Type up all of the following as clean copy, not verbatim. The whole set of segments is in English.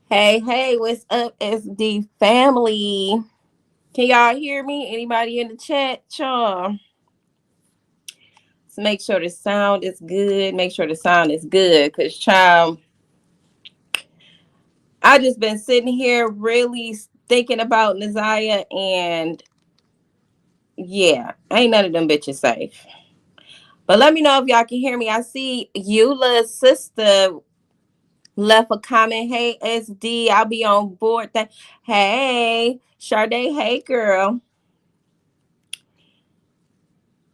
Hey, hey, what's up, SD family? Can y'all hear me? Anybody in the chat, y'all? Let's make sure the sound is good. Make sure the sound is good, cause child, I just been sitting here really thinking about Naziyah, and yeah, ain't none of them bitches safe. But let me know if y'all can hear me. I see Eula's sister left a comment. Hey, SD, I'll be on board. Hey, Sade, hey, girl.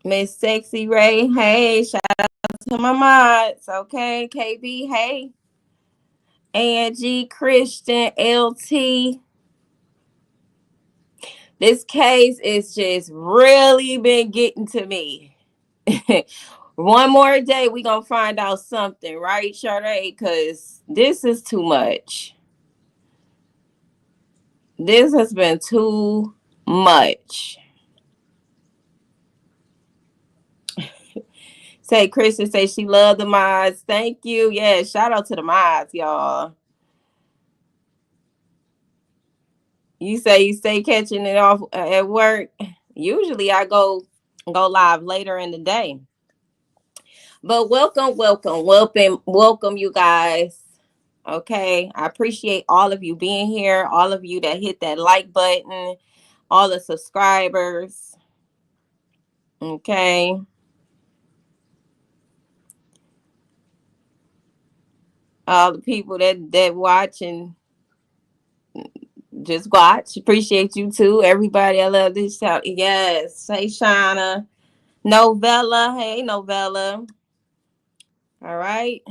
Miss Sexy Ray, hey, shout out to my mods, okay? KB, hey. Angie, Christian, LT. This case is just really been getting to me. One more day, we gonna find out something, right, Sade? Because this is too much. This has been too much. Say, Kristen, say she loved the mods. Thank you. Yeah, shout out to the mods, y'all. You say you stay catching it off at work. Usually I go live later in the day. But welcome, you guys. Okay, I appreciate all of you being here, all of you that hit that like button, all the subscribers. Okay. All the people that watch and just watch. Appreciate you too. Everybody, I love this shout. Yes. Hey Shauna. Novella. Hey Novella. All right.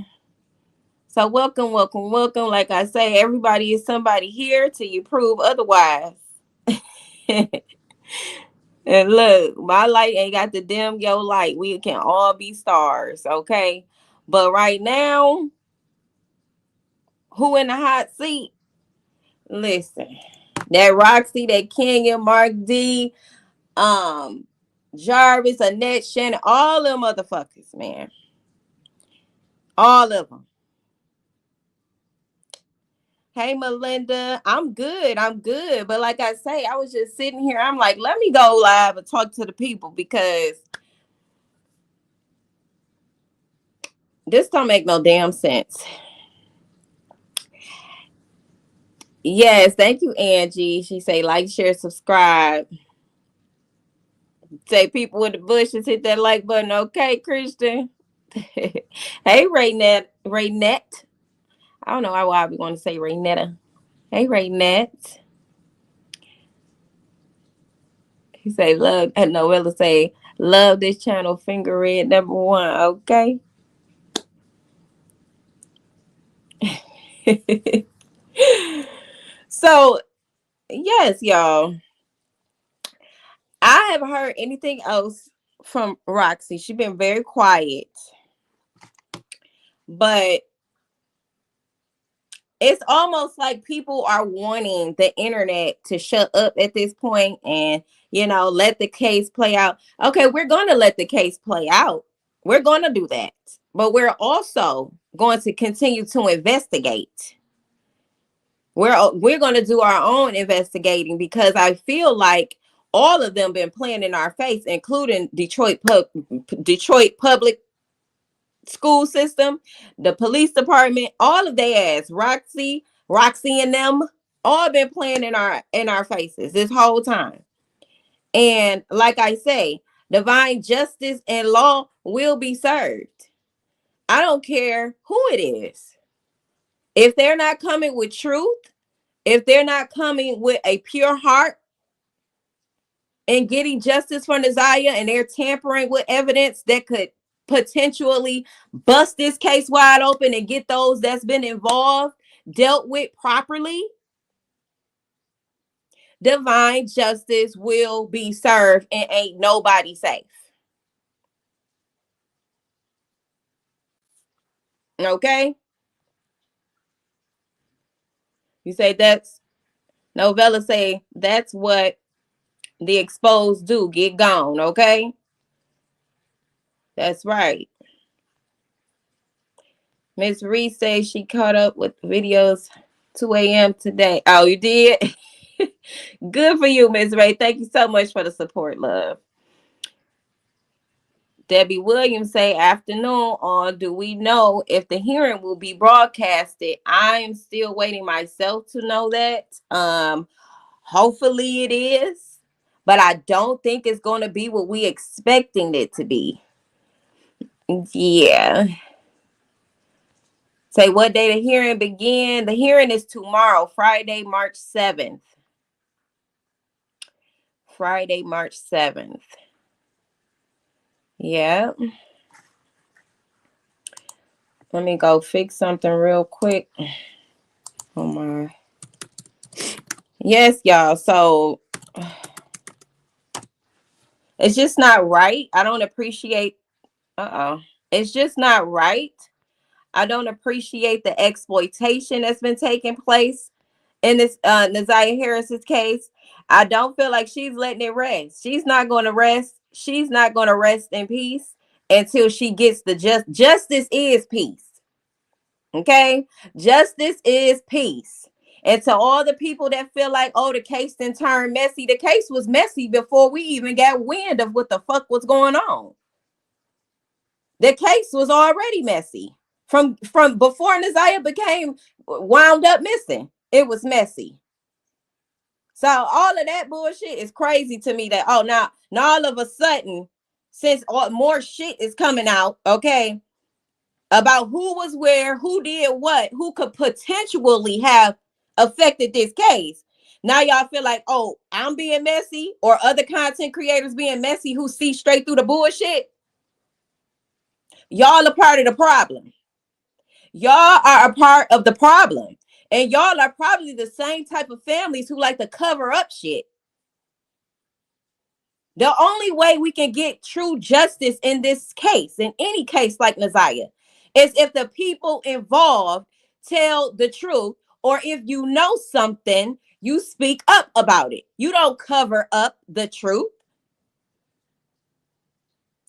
So welcome. Like I say, everybody is somebody here till you prove otherwise. And look, my light ain't got to dim your light. We can all be stars, okay? But right now, who in the hot seat? Listen, that Roxy, that Kenya, Mark D, Jarvis, Annette, Shannon, all them motherfuckers, man. All of them. Hey, Melinda, I'm good. I'm good. But like I say, I was just sitting here. I'm like, let me go live and talk to the people because this don't make no damn sense. Yes, thank you, Angie. She say like, share, subscribe. Say people with the bushes hit that like button. Okay, Christian. Hey, Raynette. I don't know why we want to say Raynetta. Hey, Raynette. He say love. And Noella say love this channel. Finger red #1. Okay. So, yes, y'all. I haven't heard anything else from Roxy. She's been very quiet. But it's almost like people are wanting the internet to shut up at this point and, let the case play out. Okay, we're going to let the case play out. We're going to do that. But we're also going to continue to investigate. We're going to do our own investigating because I feel like all of them been playing in our face, including Detroit Public School System, the police department, all of their ass, Roxy and them, all been playing in our faces this whole time. And like I say, divine justice and law will be served. I don't care who it is. If they're not coming with truth, if they're not coming with a pure heart and getting justice for Naziyah, and they're tampering with evidence that could potentially bust this case wide open and get those that's been involved dealt with properly, divine justice will be served and ain't nobody safe. Okay? You say that's Novella say that's what the exposed do. Get gone, okay? That's right. Miss Reese says she caught up with videos 2 a.m. today. Oh, you did? Good for you, Ms. Ray. Thank you so much for the support, love. Debbie Williams say afternoon on, do we know if the hearing will be broadcasted? I am still waiting myself to know that. Hopefully it is, but I don't think it's going to be what we expecting it to be. Yeah. Say what day the hearing begin? The hearing is tomorrow, Friday, March 7th. Friday, March 7th. Yeah. Let me go fix something real quick. Oh my. Yes, y'all. So it's just not right. I don't appreciate. It's just not right. I don't appreciate the exploitation that's been taking place in this Naziyah Harris's case. I don't feel like she's letting it rest. She's not going to rest. She's not going to rest in peace until she gets the justice is peace. Okay? Justice is peace. And to all the people that feel like, oh, the case didn't turn messy, the case was messy before we even got wind of what the fuck was going on. The case was already messy. From before Naziyah became wound up missing, it was messy. So all of that bullshit is crazy to me that, oh, now all of a sudden, since more shit is coming out, okay, about who was where, who did what, who could potentially have affected this case. Now y'all feel like, oh, I'm being messy, or other content creators being messy who see straight through the bullshit. Y'all are part of the problem. Y'all are a part of the problem. And y'all are probably the same type of families who like to cover up shit. The only way we can get true justice in this case, in any case like Naziyah, is if the people involved tell the truth, or if you know something, you speak up about it. You don't cover up the truth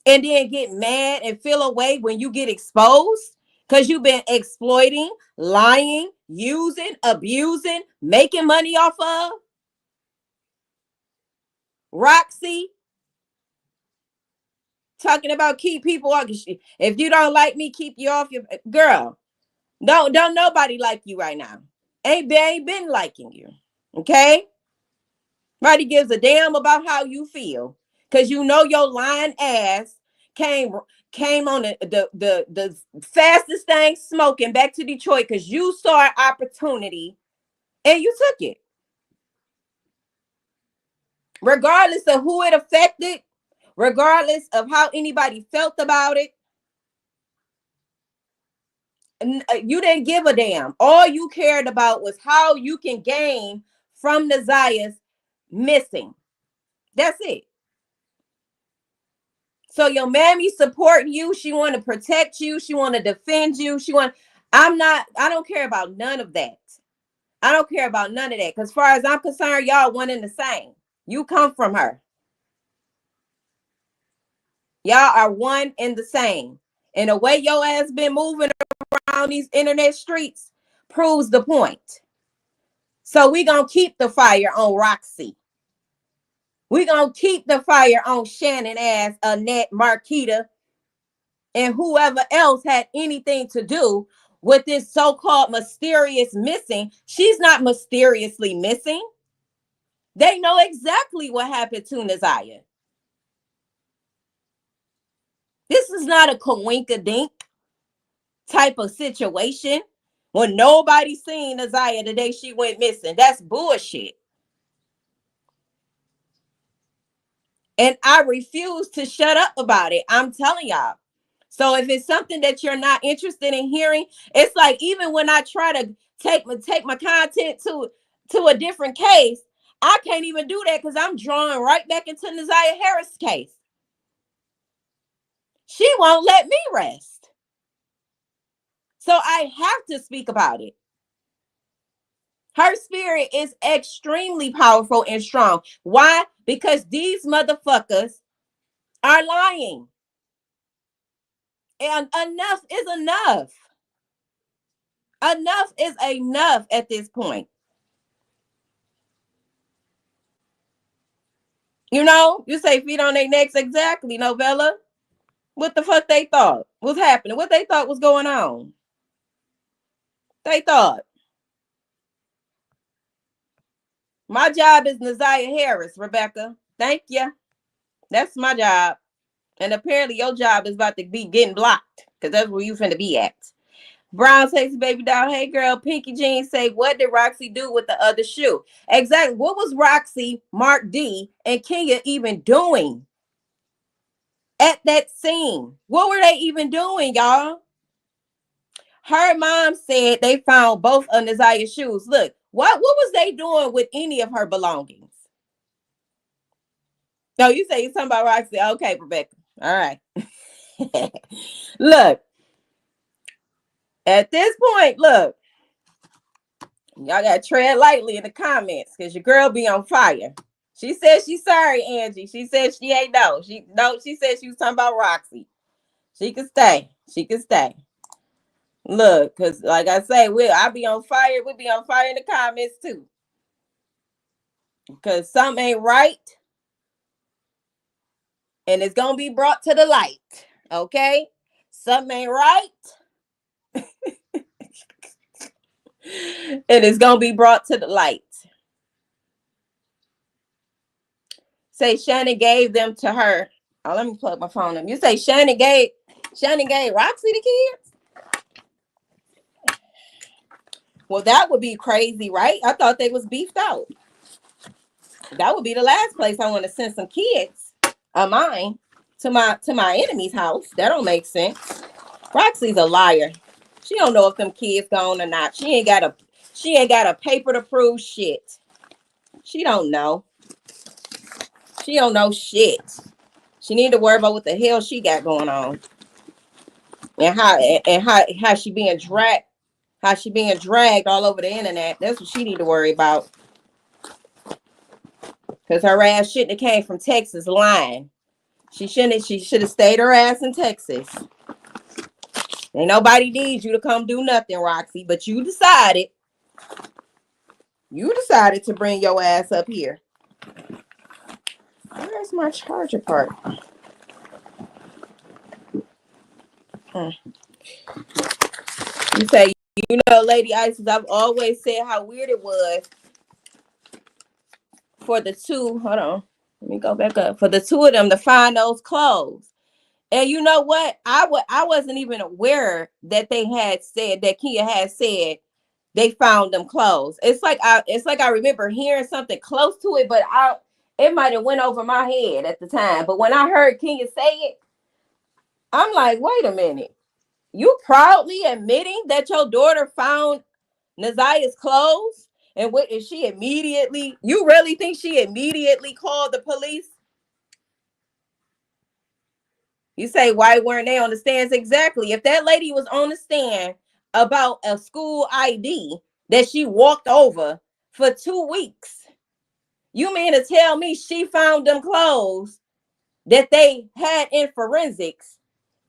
and then get mad and feel away when you get exposed because you've been exploiting, lying, using, abusing, making money off of. Roxy, talking about keep people off. If you don't like me, keep you off your girl. Don't nobody like you right now. Ain't been liking you. Okay? Nobody gives a damn about how you feel. Cause you know your lying ass came on the fastest thing smoking back to Detroit because you saw an opportunity and you took it. Regardless of who it affected, regardless of how anybody felt about it, you didn't give a damn. All you cared about was how you can gain from Naziyah's missing. That's it. So your mammy supporting you. She want to protect you. She want to defend you. I don't care about none of that. I don't care about none of that. Because as far as I'm concerned, y'all one and the same. You come from her. Y'all are one and the same. And the way your ass been moving around these internet streets proves the point. So we gonna keep the fire on Roxy. We gonna keep the fire on Shannon ass, Annette, Marquita, and whoever else had anything to do with this so-called mysterious missing. She's not mysteriously missing. They know exactly what happened to Naziyah. This is not a coinkadink type of situation when nobody seen Naziyah the day she went missing. That's bullshit. And I refuse to shut up about it. I'm telling y'all. So if it's something that you're not interested in hearing, it's like even when I try to take my content to a different case, I can't even do that because I'm drawing right back into Naziyah Harris' case. She won't let me rest. So I have to speak about it. Her spirit is extremely powerful and strong. Why? Because these motherfuckers are lying. And enough is enough. Enough is enough at this point. You know, you say feet on their necks, exactly, Novella. What the fuck they thought was happening? What they thought was going on? They thought my job is Naziyah Harris, Rebecca. Thank you. That's my job. And apparently your job is about to be getting blocked because that's where you finna be at. Brown takes baby doll. Hey girl, Pinky Jean say, what did Roxy do with the other shoe? Exactly. What was Roxy, Mark D, and Kenya even doing at that scene? What were they even doing, y'all? Her mom said they found both of Naziyah's shoes. Look, what was they doing with any of her belongings? No, you say you're talking about Roxy. Okay, Rebecca. All right. Look, at this point, look, y'all gotta tread lightly in the comments because your girl be on fire. She said she's sorry, Angie. She said she ain't no. She said she was talking about Roxy. She could stay. She could stay. Look, because like I say, I be on fire. We'll be on fire in the comments too. Because something ain't right. And it's gonna be brought to the light. Okay? Something ain't right. And it's gonna be brought to the light. Say Shannon gave them to her. Oh, let me plug my phone up. You say Shannon gave Roxy the kids? Well, that would be crazy, right? I thought they was beefed out. That would be the last place I want to send some kids of mine to my enemy's house. That don't make sense. Roxy's a liar. She don't know if them kids gone or not. She ain't got a paper to prove shit. She don't know. She don't know shit. She need to worry about what the hell she got going on. And how she being dragged, all over the internet. That's what she need to worry about. Because her ass shouldn't have came from Texas lying. She should have stayed her ass in Texas. Ain't nobody needs you to come do nothing, Roxy, but you decided to bring your ass up here. Where's my charger part? You say, Lady Isis, I've always said how weird it was for the two, hold on, let me go back up, for the two of them to find those clothes. And you know what? I wasn't even aware that they had said, that Kia had said they found them clothes. It's like I remember hearing something close to it, but it might have went over my head at the time. But when I heard Kenya say it, I'm like, wait a minute. You proudly admitting that your daughter found Naziyah's clothes? And what is she immediately? You really think she immediately called the police? You say, why weren't they on the stands? Exactly. If that lady was on the stand about a school ID that she walked over for 2 weeks, you mean to tell me she found them clothes that they had in forensics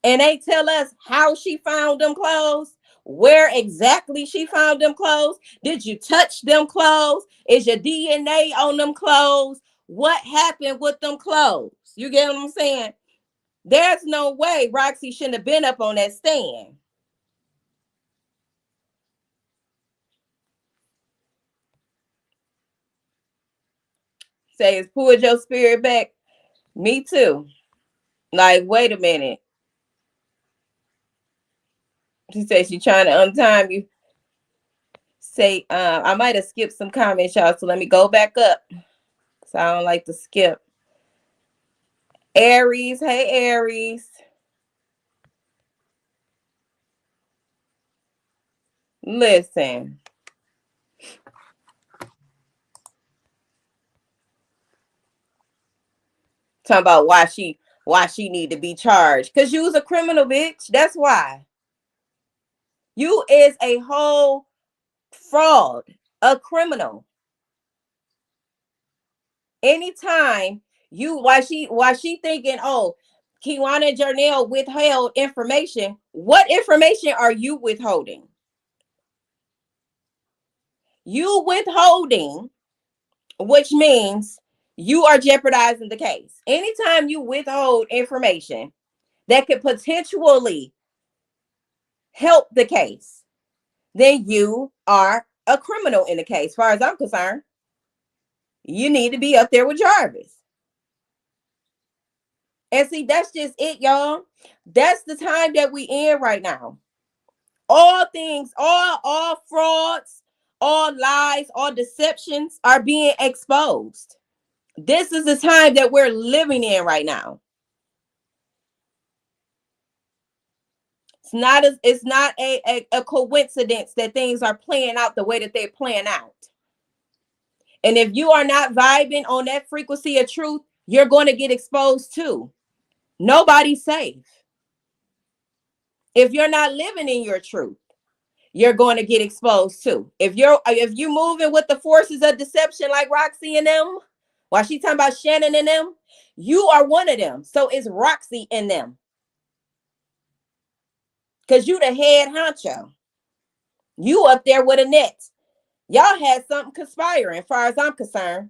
and they tell us how she found them clothes? Where exactly she found them clothes? Did you touch them clothes? Is your DNA on them clothes? What happened with them clothes? You get what I'm saying? There's no way Roxy shouldn't have been up on that stand. Say, it's pulled your spirit back. Me too. Like, wait a minute. She said she's trying to untime you. Say, I might have skipped some comments, y'all. So let me go back up. So I don't like to skip. Aries, hey Aries. Listen. Talking about why she need to be charged. Because you was a criminal, bitch. That's why. You is a whole fraud, a criminal. Anytime why she thinking, oh, Kiwana and Janelle withheld information. What information are you withholding? You withholding, which means you are jeopardizing the case. Anytime you withhold information that could potentially help the case, then you are a criminal in the case. As far as I'm concerned, you need to be up there with Jarvis. And see, that's just it, y'all. That's the time that we in right now. All things, all frauds, all lies, all deceptions are being exposed. This is the time that we're living in right now. It's not a coincidence that things are playing out the way that they're playing out. And if you are not vibing on that frequency of truth, you're going to get exposed too. Nobody's safe. If you're not living in your truth, you're going to get exposed too. If you're moving with the forces of deception like Roxy and them, while she talking about Shannon and them, you are one of them. So it's Roxy and them. Because you the head honcho. You up there with a net. Y'all had something conspiring, as far as I'm concerned.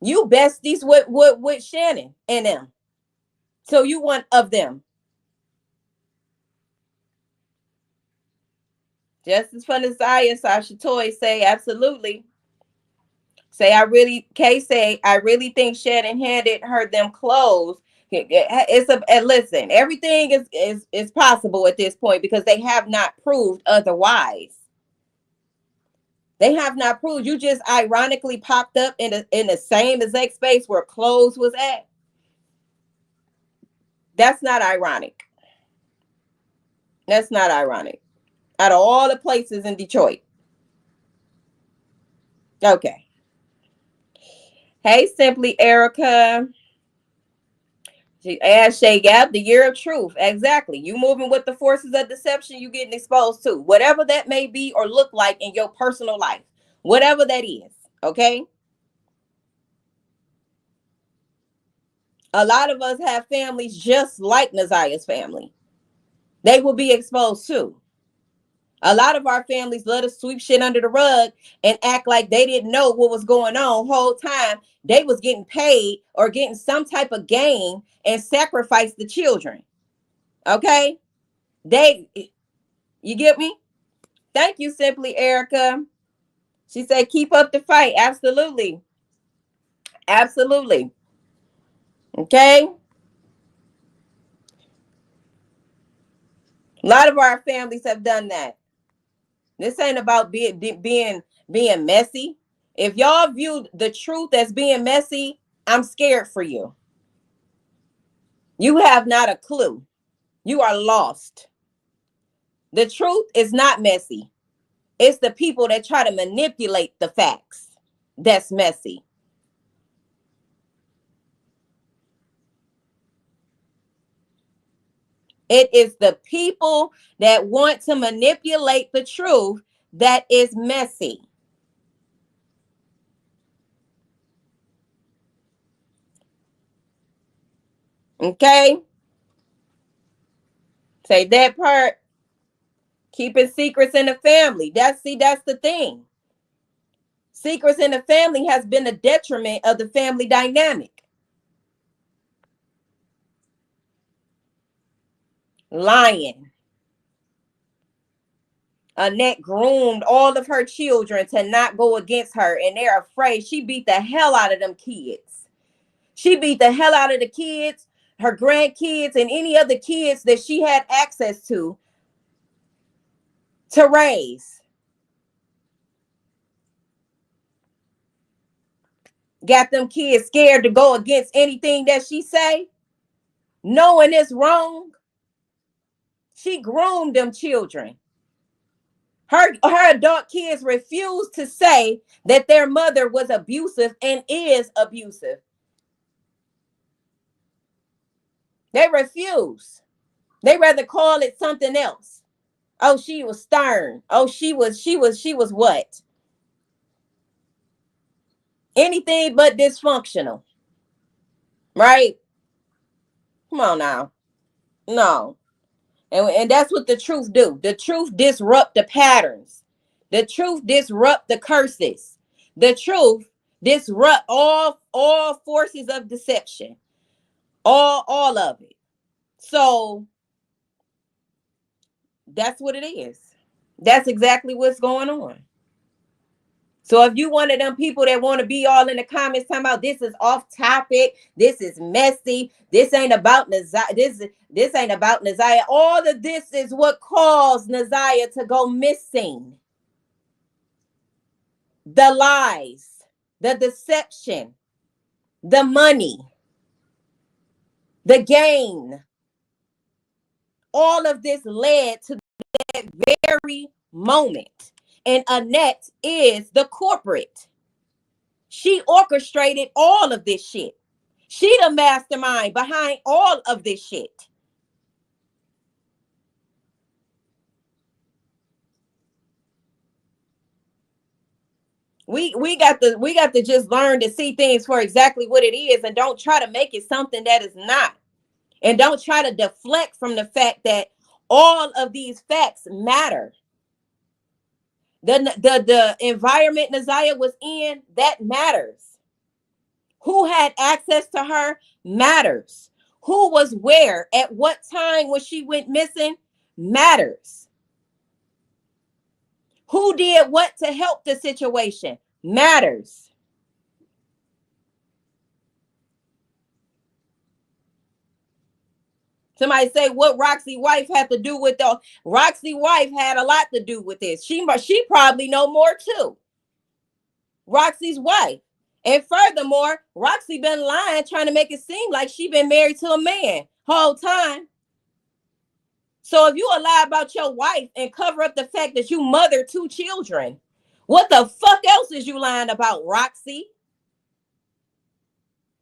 You besties with Shannon and them. So you one of them. Justice for Naziyah, Sasha Toy say absolutely. Kay say, I really think Shannon handed her them clothes. Listen, everything is possible at this point because they have not proved otherwise. They have not proved. You just ironically popped up in the same exact space where clothes was at. That's not ironic. That's not ironic. Out of all the places in Detroit. Okay. Hey, Simply Erica. Shay Gap, the year of truth. Exactly. You moving with the forces of deception, you getting exposed to. Whatever that may be or look like in your personal life. Whatever that is. Okay. A lot of us have families just like Naziyah's family. They will be exposed too. A lot of our families let us sweep shit under the rug and act like they didn't know what was going on whole time. They was getting paid or getting some type of gain and sacrifice the children. Okay? You get me? Thank you, Simply Erica. She said, keep up the fight. Absolutely. Absolutely. Okay? A lot of our families have done that. This ain't about being messy. If y'all view the truth as being messy, I'm scared for you. You have not a clue. You are lost. The truth is not messy. It's the people that try to manipulate the facts that's messy. It is the people that want to manipulate the truth that is messy. Okay? Say that part. Keeping secrets in the family. That's the thing. Secrets in the family has been a detriment of the family dynamic. Lying. Annette groomed all of her children to not go against her, and they're afraid. She beat the hell out of them kids. She beat the hell out of the kids, her grandkids, and any other kids that she had access to raise. Got them kids scared to go against anything that she say, knowing it's wrong. She groomed them children. Her adult kids refuse to say that their mother was abusive and is abusive. They refuse. They rather call it something else. Oh, she was stern. Oh, she was what? Anything but dysfunctional. Right? Come on now. No. And that's what the truth do. The truth disrupt the patterns. The truth disrupt the curses. The truth disrupt all forces of deception. All of it. So that's what it is. That's exactly what's going on. So if you one of them people that want to be all in the comments talking about this is off topic, this is messy, this ain't about Naziyah, this ain't about Naziyah. All of this is what caused Naziyah to go missing. The lies, the deception, the money, the gain. All of this led to that very moment. And Annette is the corporate. She orchestrated all of this shit. She the mastermind behind all of this shit. We got to just learn to see things for exactly what it is, and don't try to make it something that is not. And don't try to deflect from the fact that all of these facts matter. The environment Naziyah was in, that matters. Who had access to her matters. Who was where at what time when she went missing matters. Who did what to help the situation matters. Somebody say what Roxy wife had to do with the Roxy wife had a lot to do with this. She probably know more too. Roxy's wife. And furthermore, Roxy been lying, trying to make it seem like she been married to a man whole time. So if you lie about your wife and cover up the fact that you mothered 2 children, what the fuck else is you lying about, Roxy?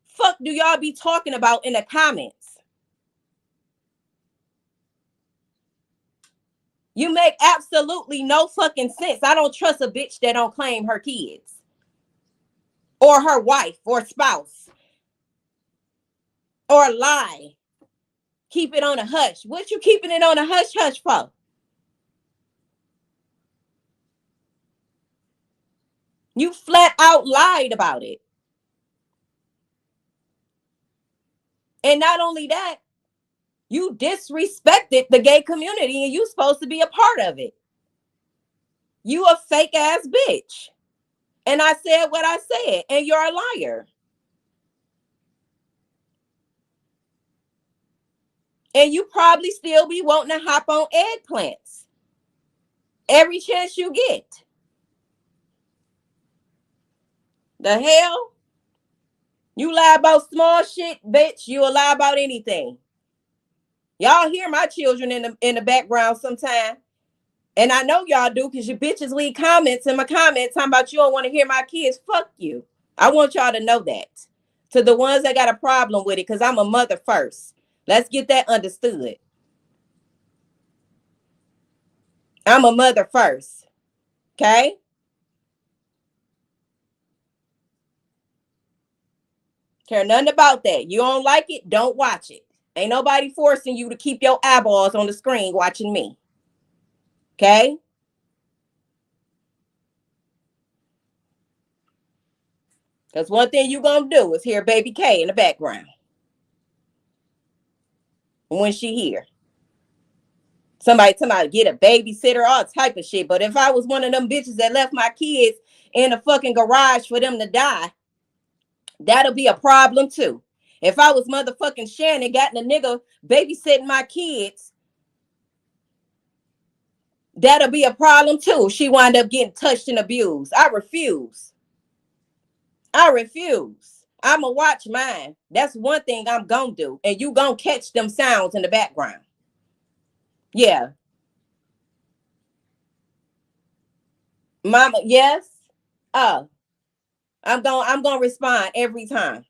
Fuck do y'all be talking about in the comments? You make absolutely no fucking sense. I don't trust a bitch that don't claim her kids or her wife or spouse or lie. Keep it on a hush. What you keeping it on a hush hush for? You flat out lied about it. And not only that, you disrespected the gay community and you supposed to be a part of it. You a fake ass bitch. And I said what I said, and you're a liar. And you probably still be wanting to hop on eggplants every chance you get. The hell? You lie about small shit, bitch. You will lie about anything. Y'all hear my children in the background sometime. And I know y'all do because you bitches leave comments in my comments talking about you don't want to hear my kids. Fuck you. I want y'all to know that. To the ones that got a problem with it, because I'm a mother first. Let's get that understood. I'm a mother first. Okay? Care nothing about that. You don't like it, don't watch it. Ain't nobody forcing you to keep your eyeballs on the screen watching me. Okay? Because one thing you gonna do is hear baby K in the background. When she here. Somebody get a babysitter, all type of shit. But if I was one of them bitches that left my kids in a fucking garage for them to die, that'll be a problem too. If I was motherfucking Shannon, got a nigga babysitting my kids, that'll be a problem too. She wound up getting touched and abused. I refuse. I'ma watch mine. That's one thing I'm gonna do. And you gonna catch them sounds in the background. Yeah. Mama, yes. I'm gonna respond every time.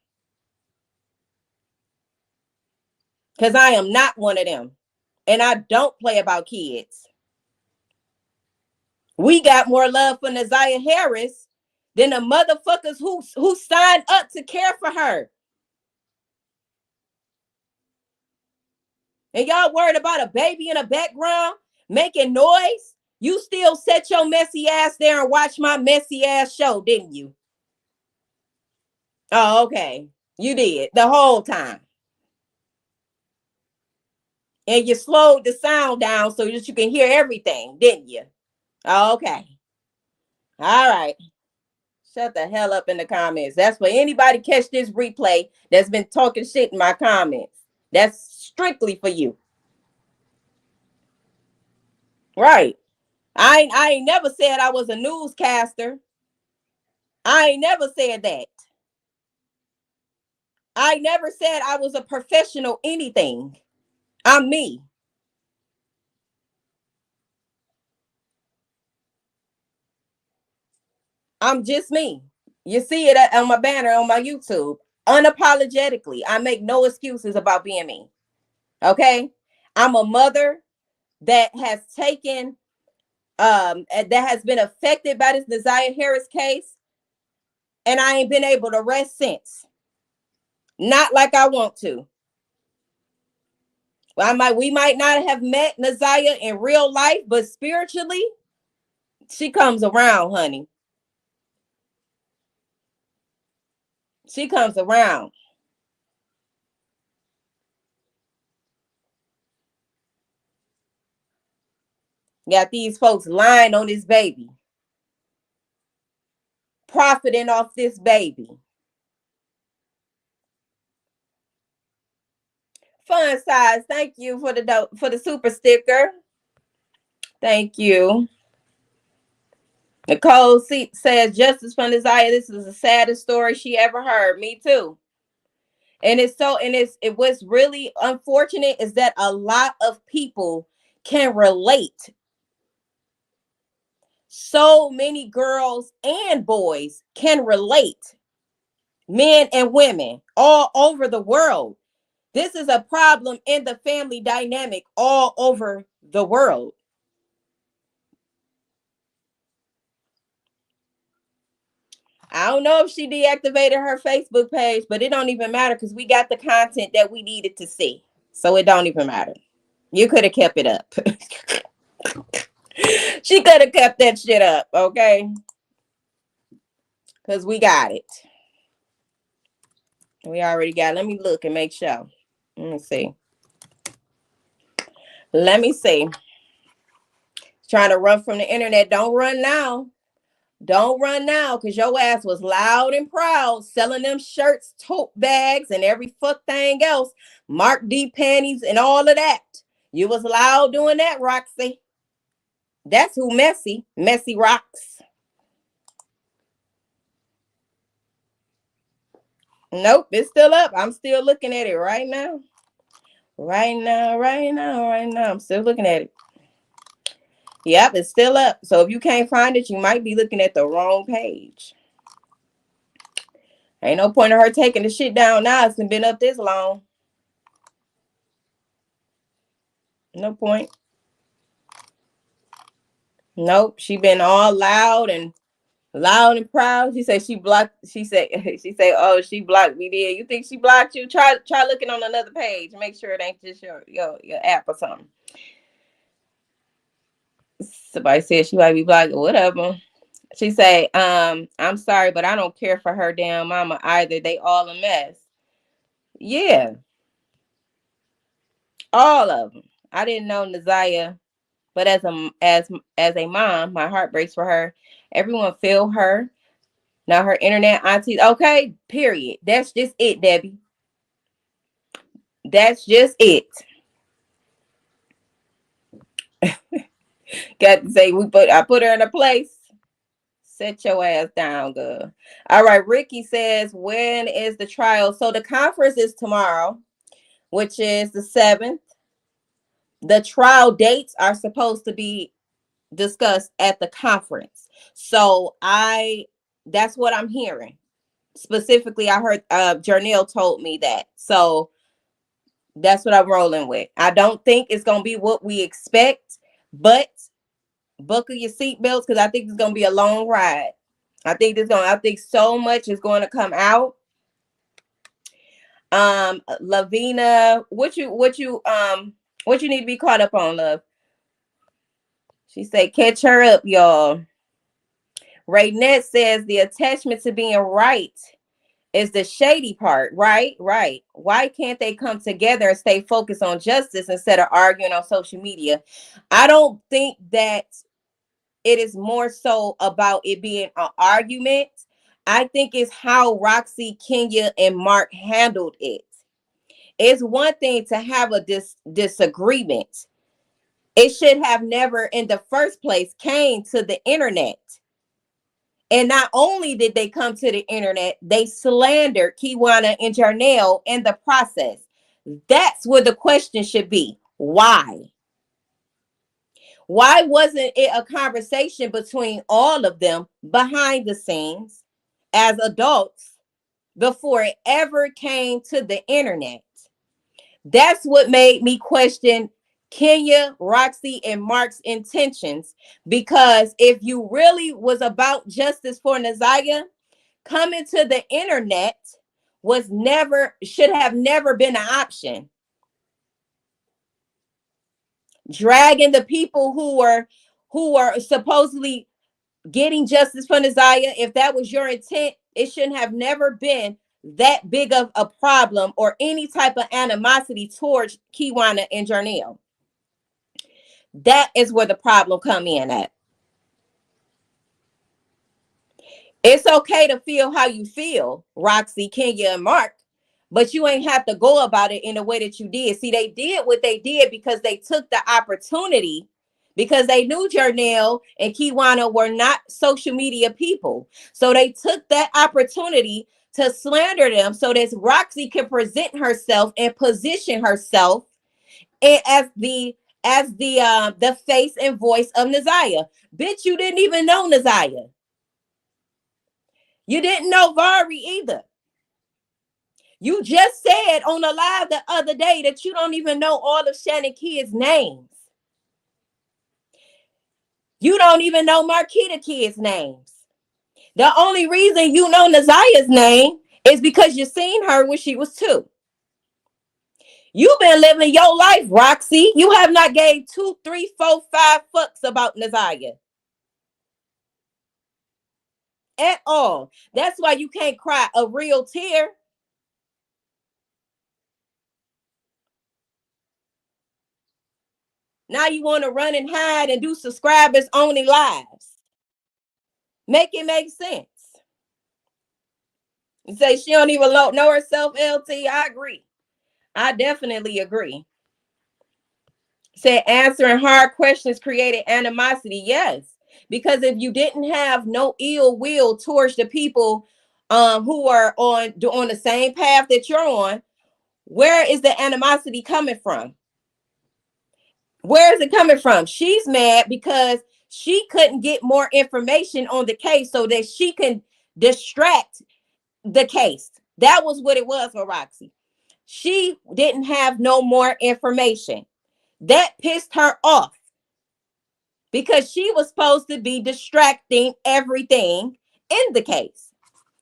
Because I am not one of them. And I don't play about kids. We got more love for Naziyah Harris than the motherfuckers who signed up to care for her. and y'all worried about a baby in the background making noise. You still set your messy ass there and watch my messy ass show, didn't you? Oh, okay. You did the whole time. And you slowed the sound down so that you can hear everything, didn't you? Oh, okay. All right. Shut the hell up in the comments. That's for anybody catch this replay that's been talking shit in my comments. That's strictly for you. Right. I ain't never said I was a newscaster. I ain't never said that. I never said I was a professional anything. I'm me. I'm just me. You see it on my banner on my YouTube. Unapologetically, I make no excuses about being me. Okay? I'm a mother that has taken that has been affected by this Naziyah Harris case, and I ain't been able to rest since. Not like I want to. Well, we might not have met Naziyah in real life, but spiritually, she comes around, honey. She comes around. Got these folks lying on this baby, profiting off this baby. Fun size, thank you for the super sticker. Thank you. Nicole says, justice from Naziyah. This is the saddest story she ever heard. Me too. And it was really unfortunate is that a lot of people can relate. So many girls and boys can relate, men and women all over the world. This is a problem in the family dynamic all over the world. I don't know if she deactivated her Facebook page, but it don't even matter because we got the content that we needed to see. So it don't even matter. You could have kept it up. She could have kept that shit up, okay? Because we got it. We already got it. Let me look and make sure. Let me see. Let me see. Trying to run from the internet. Don't run now. Don't run now, because your ass was loud and proud selling them shirts, tote bags, and every fuck thing else. Mark D panties and all of that. You was loud doing that, Roxy. That's who messy. Messy rocks. Nope, it's still up. I'm still looking at it right now. Right now. I'm still looking at it. Yep, it's still up. So if you can't find it, you might be looking at the wrong page. Ain't no point in her taking the shit down now. It's been up this long. No point. Nope. She been all loud and proud. She said she blocked. She said, oh, she blocked me. There. You think she blocked you? Try looking on another page. Make sure it ain't just your app or something. Somebody said she might be blocked or whatever. She say, I'm sorry, but I don't care for her damn mama either. They all a mess. Yeah. All of them. I didn't know Naziyah, but as a mom, my heart breaks for her. Everyone feel her. Now her internet aunties. Okay, period. That's just it, Debbie. That's just it. Got to say I put her in a place. Set your ass down, girl. All right, Ricky says, when is the trial? So the conference is tomorrow, which is the 7th. The trial dates are supposed to be discussed at the conference. So that's what I'm hearing. Specifically, I heard Jarnell told me that. So that's what I'm rolling with. I don't think it's gonna be what we expect, but buckle your seatbelts because I think it's gonna be a long ride. I think so much is going to come out. Lavina, what you What you need to be caught up on, love? She said, catch her up, y'all. Raynette says the attachment to being right is the shady part. Right. Why can't they come together and stay focused on justice instead of arguing on social media? I don't think that it is more so about it being an argument. I think it's how Roxy, Kenya, and Mark handled it. It's one thing to have a disagreement. It should have never in the first place came to the internet. And not only did they come to the internet, they slandered Kiwana and Jarnell in the process. That's where the question should be. Why? Why wasn't it a conversation between all of them behind the scenes as adults before it ever came to the internet? That's what made me question Kenya, Roxy, and Mark's intentions. Because if you really was about justice for Naziyah, coming to the internet should have never been an option. Dragging the people who were supposedly getting justice for Naziyah, if that was your intent, it shouldn't have never been that big of a problem or any type of animosity towards Kiwana and Jarnell. That is where the problem come in at. It's okay to feel how you feel, Roxy, Kenya, and Mark, but you ain't have to go about it in the way that you did. See, they did what they did because they took the opportunity, because they knew Jarnell and Kiwana were not social media people. So they took that opportunity to slander them so that Roxy can present herself and position herself as the face and voice of Naziyah. Bitch, you didn't even know Naziyah. You didn't know Vari either. You just said on the live the other day that you don't even know all of Shannon kids' names. You don't even know Marquita kids' names. The only reason you know Naziyah's name is because you seen her when she was 2. You've been living your life, Roxy. You have not gave 2, 3, 4, 5 fucks about Naziyah at all. That's why you can't cry a real tear. Now you want to run and hide and do subscribers only lives. Make it make sense. You say she don't even know herself, LT. I agree. I definitely agree. Say answering hard questions created animosity. Yes. Because if you didn't have no ill will towards the people who are on the same path that you're on, where is the animosity coming from? Where is it coming from? She's mad because she couldn't get more information on the case so that she can distract the case. That was what it was for Roxy. She didn't have no more information. That pissed her off because she was supposed to be distracting everything in the case.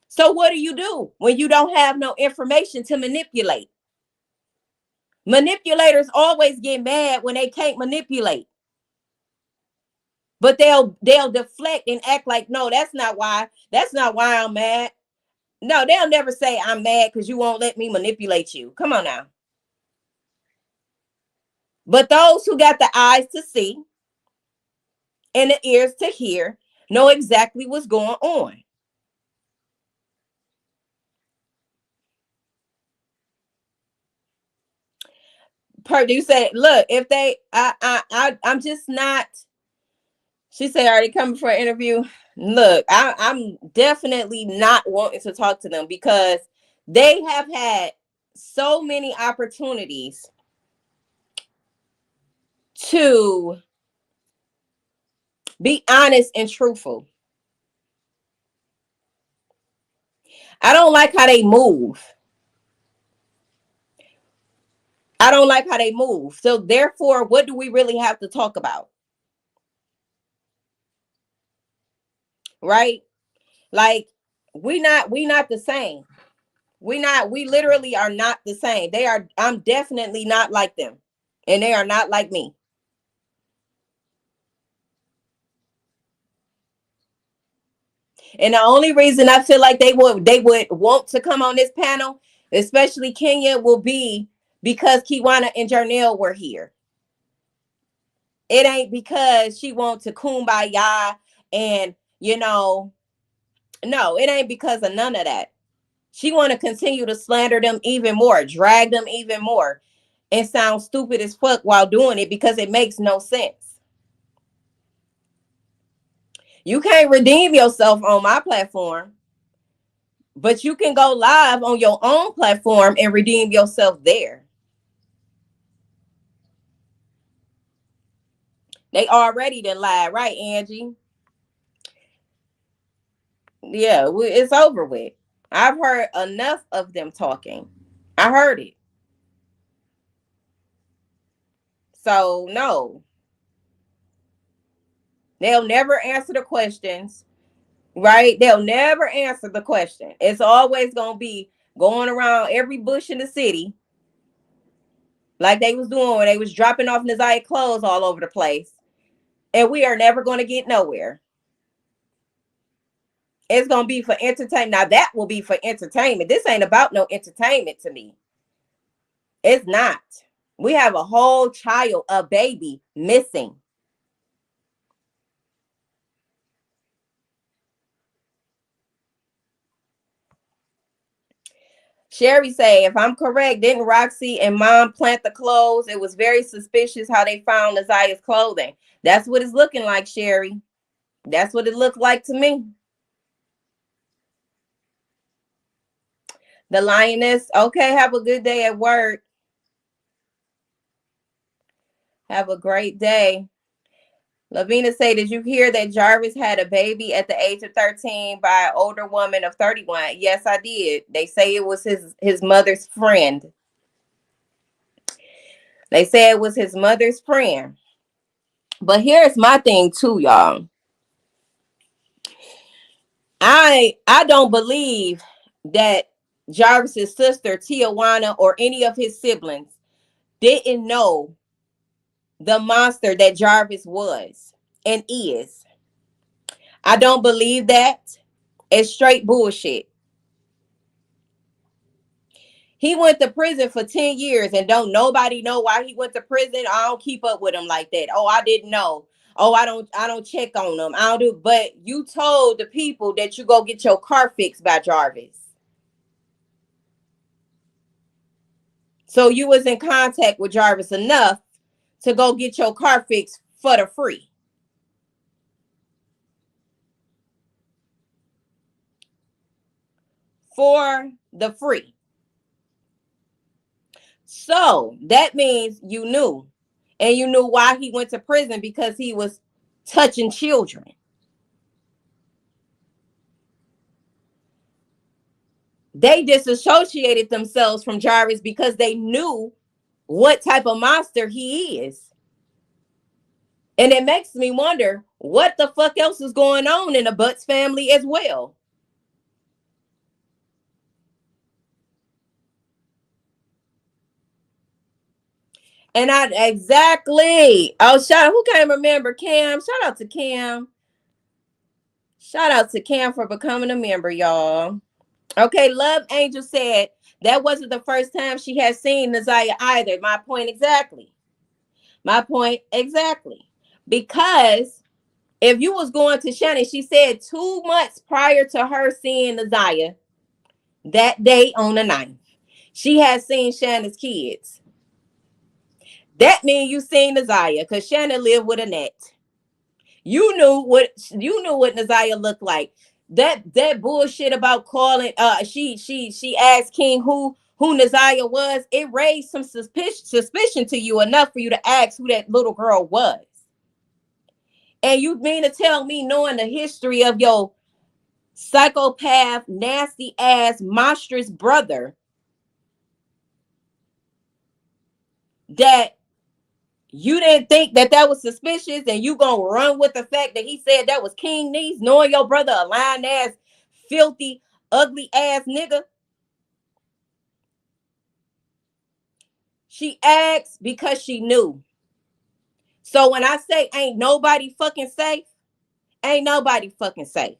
So what do you do when you don't have no information to manipulate? Manipulators always get mad when they can't manipulate. But they'll deflect and act like, no, that's not why I'm mad. No, they'll never say I'm mad because you won't let me manipulate you. Come on now. But those who got the eyes to see and the ears to hear know exactly what's going on. Purdue said, look, if they I'm just not. She said, already coming for an interview. Look, I'm definitely not wanting to talk to them because they have had so many opportunities to be honest and truthful. I don't like how they move. I don't like how they move. So therefore, what do we really have to talk about? Right? Like we not the same. We literally are not the same. I'm definitely not like them. And they are not like me. And the only reason I feel like they would want to come on this panel, especially Kenya, will be because Kiwana and Jarnell were here. It ain't because she wants to kumbaya and, no, it ain't because of none of that. She want to continue to slander them even more, drag them even more, and sound stupid as fuck while doing it because it makes no sense. You can't redeem yourself on my platform, but you can go live on your own platform and redeem yourself there. They already done lied, right, Angie? Yeah, it's over with. I've heard enough of them talking. I heard it. So, no, they'll never answer the questions, right? They'll never answer the question. It's always going to be going around every bush in the city like they was doing when they was dropping off Naziyah clothes all over the place. And we are never going to get nowhere. It's going to be for entertainment. Now, that will be for entertainment. This ain't about no entertainment to me. It's not. We have a whole child, a baby, missing. Sherry say, if I'm correct, didn't Roxy and Mom plant the clothes? It was very suspicious how they found Naziyah's clothing. That's what it's looking like, Sherry. That's what it looked like to me. The Lioness. Okay, have a good day at work. Have a great day. Lavina say, did you hear that Jarvis had a baby at the age of 13 by an older woman of 31? Yes, I did. They say it was his mother's friend. They say it was his mother's friend. But here's my thing too, y'all. I don't believe that Jarvis's sister, Tijuana, or any of his siblings didn't know the monster that Jarvis was and is. I don't believe that. It's straight bullshit. He went to prison for 10 years and don't nobody know why he went to prison. I don't keep up with him like that. Oh, I didn't know. Oh, I don't check on them. I don't do, but you told the people that you go get your car fixed by Jarvis. So you was in contact with Jarvis enough to go get your car fixed for the free. For the free. So that means you knew. And you knew why he went to prison, because he was touching children. They disassociated themselves from Jarvis because they knew what type of monster he is. And it makes me wonder what the fuck else is going on in the Butts family as well. And I exactly. Oh, who can't remember Cam? Shout out to Cam. Shout out to Cam for becoming a member, y'all. Okay, Love Angel said that wasn't the first time she had seen Naziyah either. My point exactly. My point exactly. Because if you was going to Shannon, she said 2 months prior to her seeing Naziyah, that day on the 9th, she had seen Shannon's kids. That means you seen Naziyah, because Shannon lived with Annette. You knew what Naziyah looked like. That bullshit about calling. She asked King who Naziyah was. It raised some suspicion to you enough for you to ask who that little girl was. And you mean to tell me, knowing the history of your psychopath, nasty ass, monstrous brother, that you didn't think that was suspicious, and you gonna run with the fact that he said that was King niece, knowing your brother a lying ass, filthy, ugly ass nigga? She asked because she knew. So when I say ain't nobody fucking safe, ain't nobody fucking safe.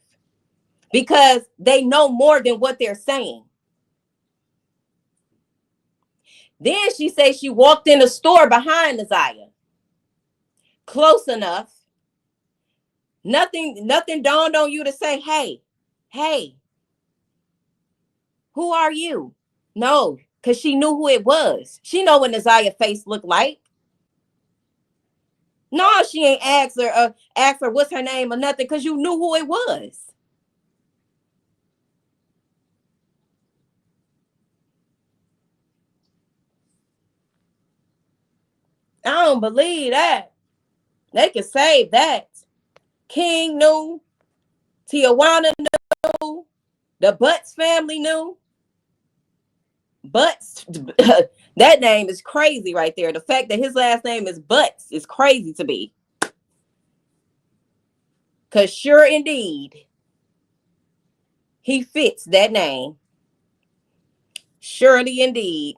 Because they know more than what they're saying. Then she says she walked in the store behind Naziyah. Close enough. Nothing dawned on you to say, hey, who are you? No, because she knew who it was. She know what Naziyah's face looked like. No, she ain't asked her what's her name or nothing, because you knew who it was. I don't believe that. They can save that. King knew. Tijuana knew. The Butts family knew. Butts, that name is crazy right there. The fact that his last name is Butts is crazy to me. Because sure indeed, he fits that name. Surely indeed.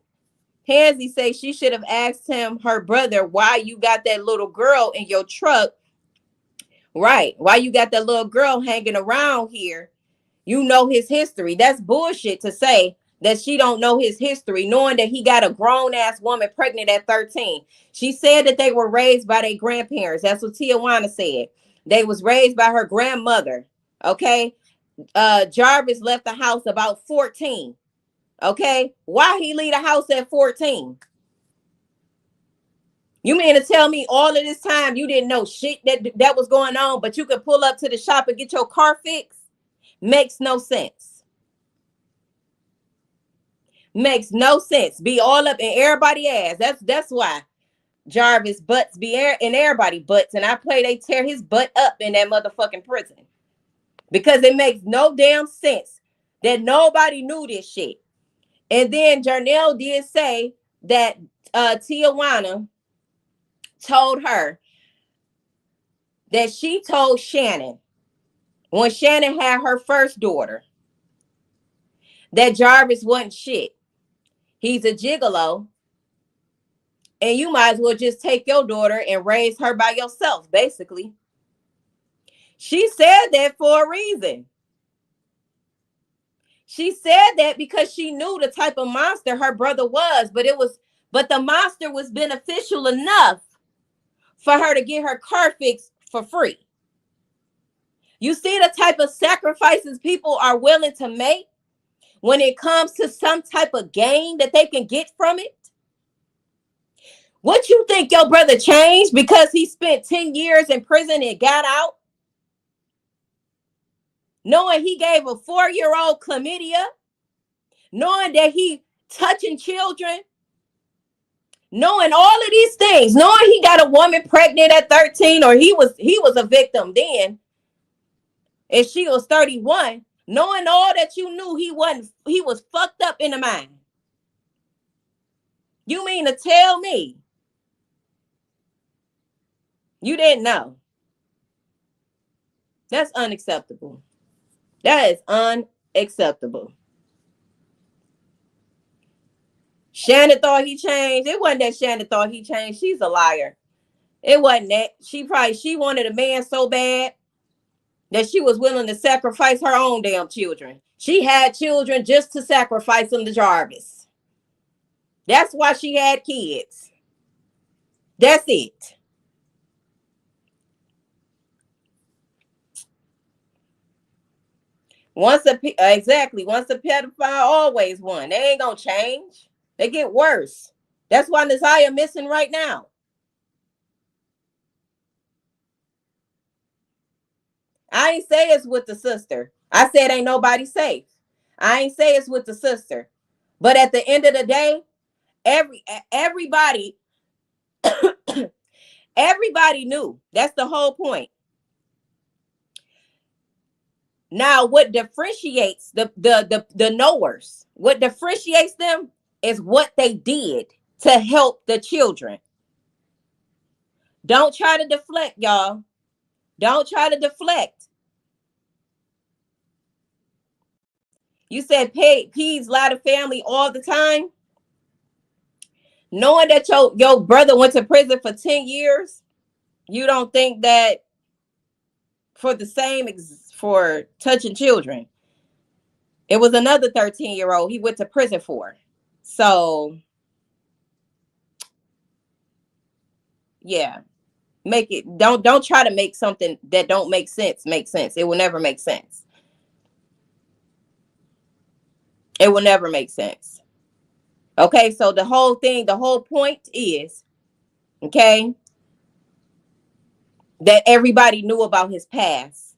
Pansy says she should have asked him, her brother, why you got that little girl in your truck. Right. Why you got that little girl hanging around here? You know his history. That's bullshit to say that she don't know his history, knowing that he got a grown-ass woman pregnant at 13. She said that they were raised by their grandparents. That's what Tijuana said. They was raised by her grandmother. Okay. Jarvis left the house about 14. Okay. Why he leave the house at 14? You mean to tell me all of this time you didn't know shit that was going on, but you could pull up to the shop and get your car fixed? Makes no sense. Makes no sense. Be all up in everybody's ass. That's why Jarvis butts be in everybody butts, and I pray they tear his butt up in that motherfucking prison, because it makes no damn sense that nobody knew this shit. And then Jarnell did say that Tijuana told her that she told Shannon when Shannon had her first daughter that Jarvis wasn't shit. He's a gigolo, and you might as well just take your daughter and raise her by yourself, basically. She said that for a reason. She said that because she knew the type of monster her brother was, but the monster was beneficial enough for her to get her car fixed for free. You see the type of sacrifices people are willing to make when it comes to some type of gain that they can get from it? What you think your brother changed because he spent 10 years in prison and got out? Knowing he gave a 4-year-old chlamydia? Knowing that he touching children? Knowing all of these things? Knowing he got a woman pregnant at 13, or he was a victim then, and she was 31? Knowing all that you knew, he was fucked up in the mind. You mean to tell me you didn't know? That's unacceptable. That is unacceptable. Shannon thought he changed. It wasn't that Shannon thought he changed. She's a liar. It wasn't that. She wanted a man so bad that she was willing to sacrifice her own damn children. She had children just to sacrifice them to Jarvis. That's why she had kids. That's it. Once a pedophile, always one. They ain't gonna change. They get worse. That's why Naziyah missing right now. I ain't say it's with the sister. I said ain't nobody safe. I ain't say it's with the sister. But at the end of the day, everybody everybody knew. That's the whole point. Now, what differentiates the knowers, what differentiates them is what they did to help the children. Don't try to deflect, y'all. Don't try to deflect. You said P's lie to family all the time. Knowing that your brother went to prison for 10 years, you don't think that for the same for touching children, it was another 13-year-old he went to prison for. So yeah, make it, don't try to make something that don't make sense make sense. It will never make sense. It will never make sense. Okay, so the whole thing, the whole point is, okay, that everybody knew about his past.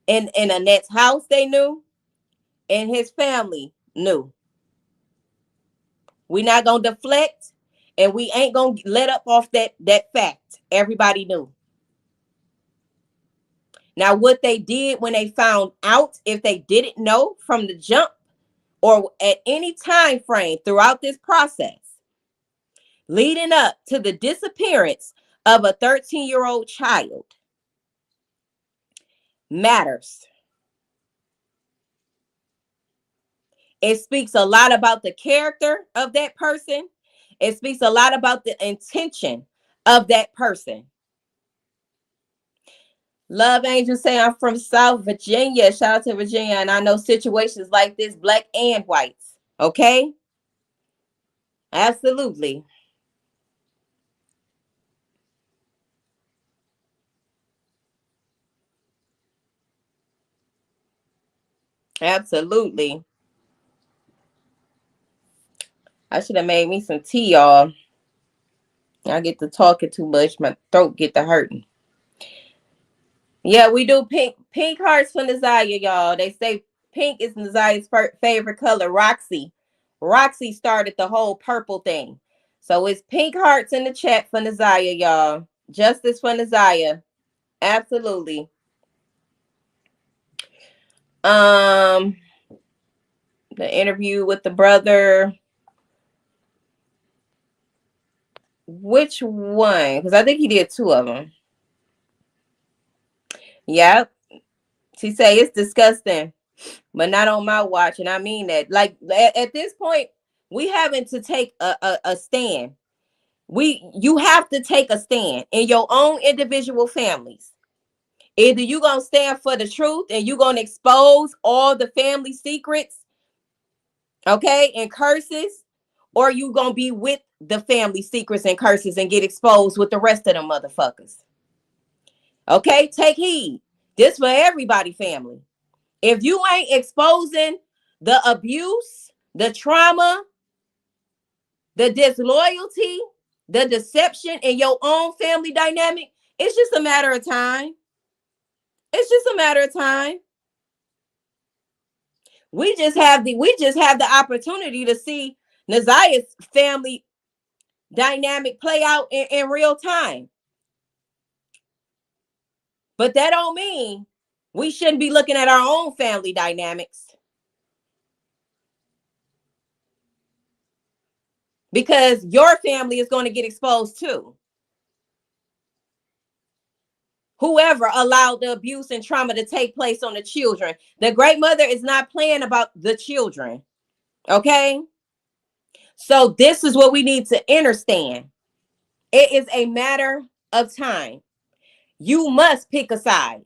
In Annette's house, they knew, and his family knew. We're not gonna deflect, and we ain't gonna let up off that fact. Everybody knew. Now, what they did when they found out, if they didn't know from the jump or at any time frame throughout this process, leading up to the disappearance of a 13-year-old child, matters. It speaks a lot about the character of that person. It speaks a lot about the intention of that person. Love Angel say I'm from South Virginia. Shout out to Virginia. And I know situations like this, black and whites. Okay? Absolutely. Absolutely. I should have made me some tea, y'all. I get to talking too much. My throat get to hurting. Yeah, we do pink hearts for Naziyah, y'all. They say pink is Naziyah's favorite color. Roxy started the whole purple thing. So it's pink hearts in the chat for Naziyah, y'all. Justice for Naziyah. Absolutely. The interview with the brother. Which one? Because I think he did two of them. Yep. She say it's disgusting, but not on my watch. And I mean that. Like at this point, we having to take a stand. You have to take a stand in your own individual families. Either you gonna stand for the truth and you gonna expose all the family secrets, okay, and curses, or you gonna be with the family secrets and curses and get exposed with the rest of them motherfuckers. Okay, take heed. This for everybody, family. If you ain't exposing the abuse, the trauma, the disloyalty, the deception in your own family dynamic, it's just a matter of time. It's just a matter of time. We just have the opportunity to see Naziyah's family dynamic play out in real time. But that don't mean we shouldn't be looking at our own family dynamics. Because your family is going to get exposed too. Whoever allowed the abuse and trauma to take place on the children. The great mother is not playing about the children. Okay? So this is what we need to understand. It is a matter of time. You must pick a side.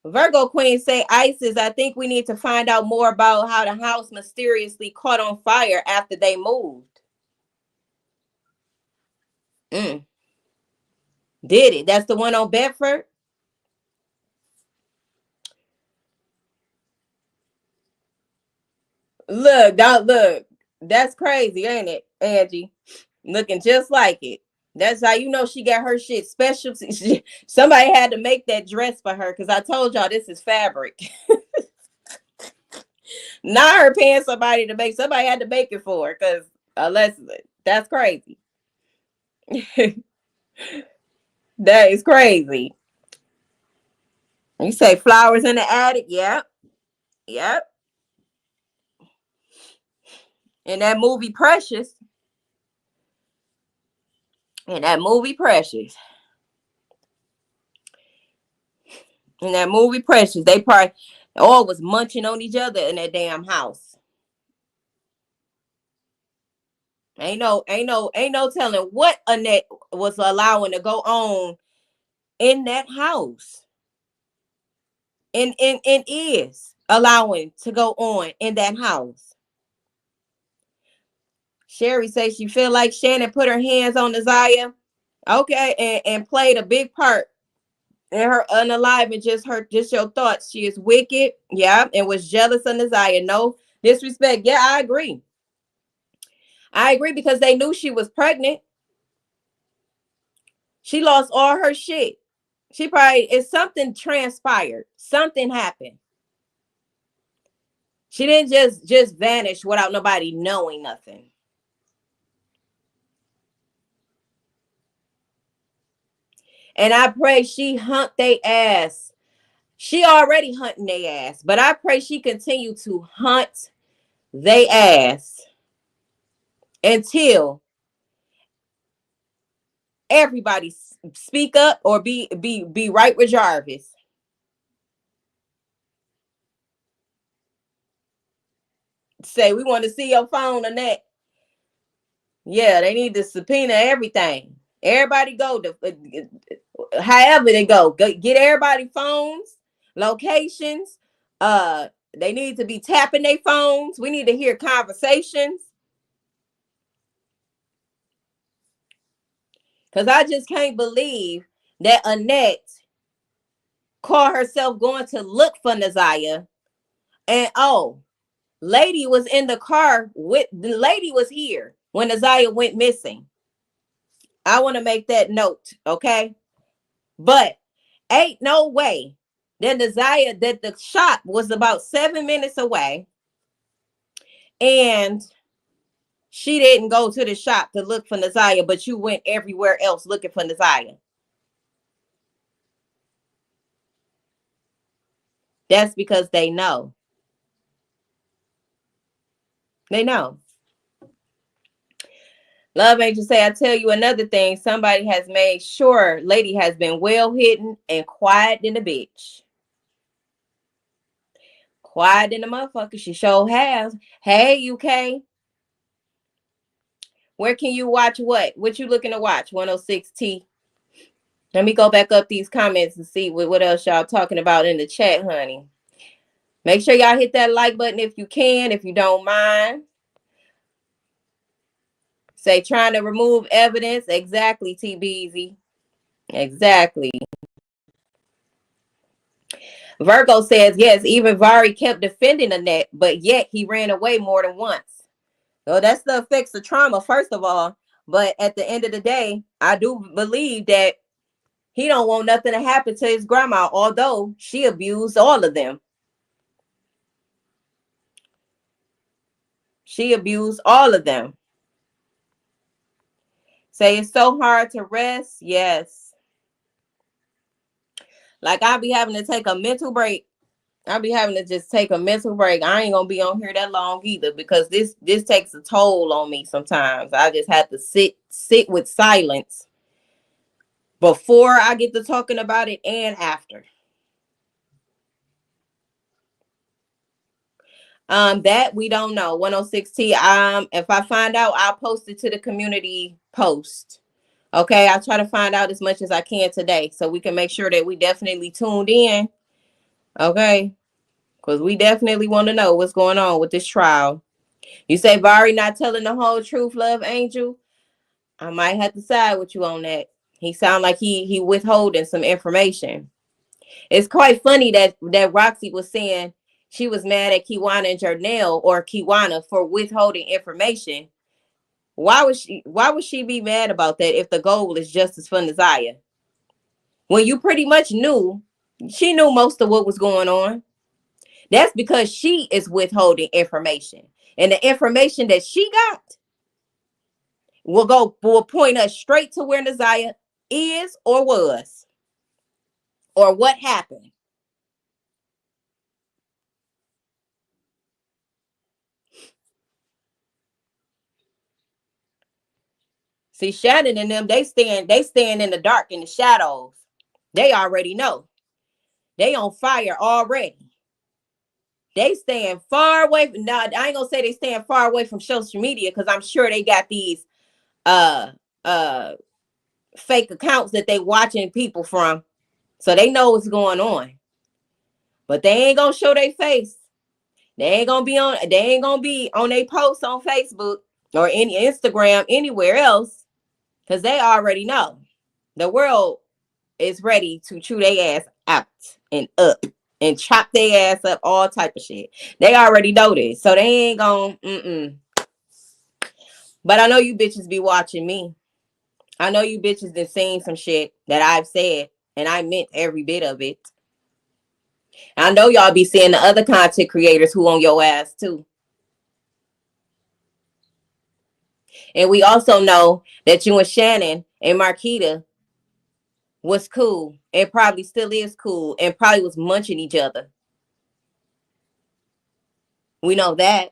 Virgo Queen say, Isis, I think we need to find out more about how the house mysteriously caught on fire after they moved. Did it? That's the one on Bedford? Look. That's crazy, ain't it, Angie? Looking just like it. That's how you know she got her shit special. Somebody had to make that dress for her because I told y'all this is fabric. Not her paying somebody to make. Somebody had to make it for her because unless that's crazy. That is crazy. You say flowers in the attic? Yep. Yep. In that movie Precious. In that movie Precious. In that movie Precious, they probably all was munching on each other in that damn house. Ain't no telling what Annette was allowing to go on in that house. And is allowing to go on in that house. Sherry says she feel like Shannon put her hands on Naziyah. Okay, and played a big part in her unalive, just your thoughts. She is wicked, yeah, and was jealous of Naziyah. No disrespect. Yeah, I agree. I agree because they knew she was pregnant. She lost all her shit. She probably is something transpired. Something happened. She didn't just vanish without nobody knowing nothing. And I pray she hunt they ass. She already hunting they ass, but I pray she continue to hunt they ass until everybody speak up or be right with Jarvis. Say we want to see your phone or that. Yeah, they need to subpoena everything. Everybody go to however they go. Get everybody phones, locations. They need to be tapping their phones. We need to hear conversations. Cause I just can't believe that Annette caught herself going to look for Naziyah, and lady was in the car with the lady was here when Naziyah went missing. I want to make that note, okay? But ain't no way that Naziyah that the shop was about 7 minutes away, and she didn't go to the shop to look for Naziyah, but you went everywhere else looking for Naziyah. That's because they know. They know. Love Angel say, I tell you another thing. Somebody has made sure lady has been well hidden and quiet in the bitch. Quiet in the motherfucker. She sure has. Hey, UK. Where can you watch what? What you looking to watch? 106T. Let me go back up these comments and see what else y'all talking about in the chat, honey. Make sure y'all hit that like button if you can, if you don't mind. Say trying to remove evidence. Exactly, T-Beezy. Exactly. Virgo says, yes, even Vari kept defending Annette, but yet he ran away more than once. So that's the effects of trauma, first of all. But at the end of the day, I do believe that he don't want nothing to happen to his grandma, although she abused all of them. She abused all of them. Say it's so hard to rest. Yes. Like I'll be having to take a mental break. I'll be having to just take a mental break. I ain't gonna be on here that long either because this takes a toll on me sometimes. I just have to sit with silence before I get to talking about it and after. That we don't know. 106T. If I find out, I'll post it to the community post. Okay, I'll try to find out as much as I can today so we can make sure that we definitely tuned in. Okay, because we definitely want to know what's going on with this trial. You say Vari not telling the whole truth, Love Angel. I might have to side with you on that. He sound like he withholding some information. It's quite funny that Roxy was saying she was mad at Kiwana and Janelle or Kiwana for withholding information. Why would she be mad about that if the goal is justice for Naziyah? When you pretty much knew, she knew most of what was going on. That's because she is withholding information. And the information that she got will point us straight to where Naziyah is or was or what happened. See, Shannon and them, they stand in the dark, in the shadows. They already know. They on fire already. They staying far away. Now, I ain't gonna say they staying far away from social media, because I'm sure they got these uh fake accounts that they watching people from, so they know what's going on. But they ain't gonna show their face. They ain't gonna be on their posts on Facebook or any Instagram anywhere else, because they already know the world is ready to chew their ass out and up and chop their ass up, all type of shit. They already know this, so they ain't gonna. But I know you bitches be watching me. I know you bitches been seen some shit that I've said, and I meant every bit of it. I know y'all be seeing the other content creators who on your ass too. And we also know that you and Shannon and Marquita was cool, and probably still is cool, and probably was munching each other. We know that.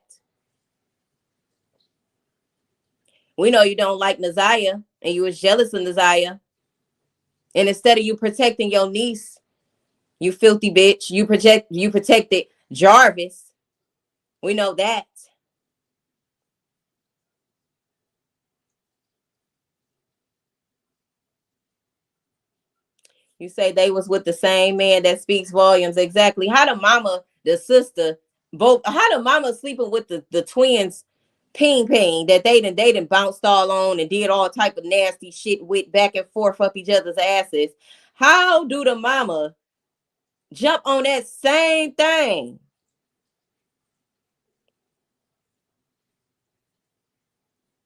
We know you don't like Naziyah, and you was jealous of Naziyah. And instead of you protecting your niece, you filthy bitch, you protected Jarvis. We know that. You say they was with the same man. That speaks volumes. Exactly. How the mama, the sister, both, how the mama sleeping with the twins, ping that they done bounced all on and did all type of nasty shit with, back and forth up each other's asses. How do the mama jump on that same thing?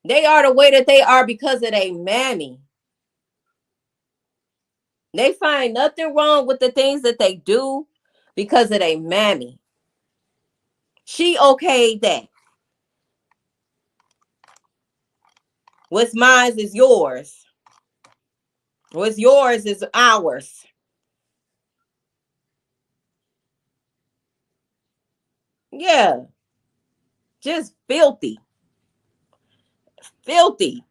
They are the way that they are because of their mammy. They find nothing wrong with the things that they do because of their mammy. She okayed that. What's mine is yours. What's yours is ours. Yeah. Just filthy. Filthy.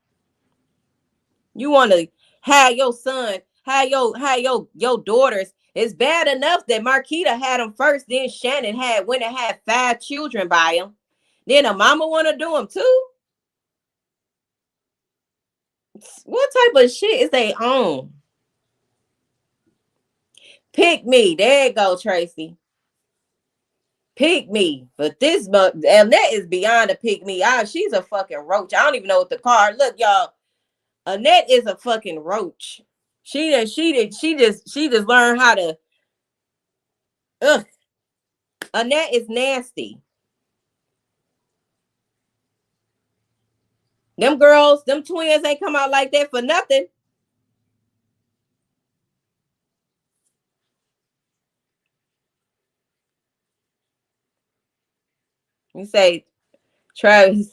You want to have your son, have your daughters. It's bad enough that Marquita had them first, then Shannon went and had 5 children by him. Then a mama want to do them too? What type of shit is they on? Pick me. There you go, Tracy. Pick me. But this month, and that is beyond a pick me. She's a fucking roach. I don't even know what the car. Look, y'all. Annette is a fucking roach. She just learned how to. Ugh. Annette is nasty. Them girls, them twins ain't come out like that for nothing. You say, Travis,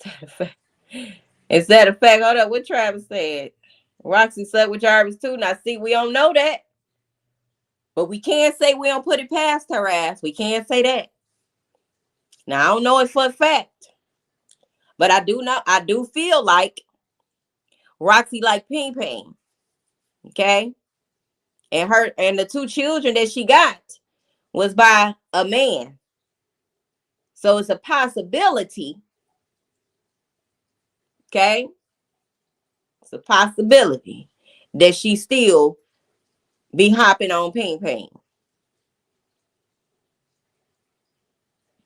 is that a fact? Hold up, what Travis said? Roxy slept with Jarvis too. Now, see, we don't know that. But we can't say we don't put it past her ass. We can't say that. Now, I don't know it for a fact. But I do feel like Roxy like Ping. Okay? And the 2 children that she got was by a man. So it's a possibility. Okay? It's a possibility that she still be hopping on Ping.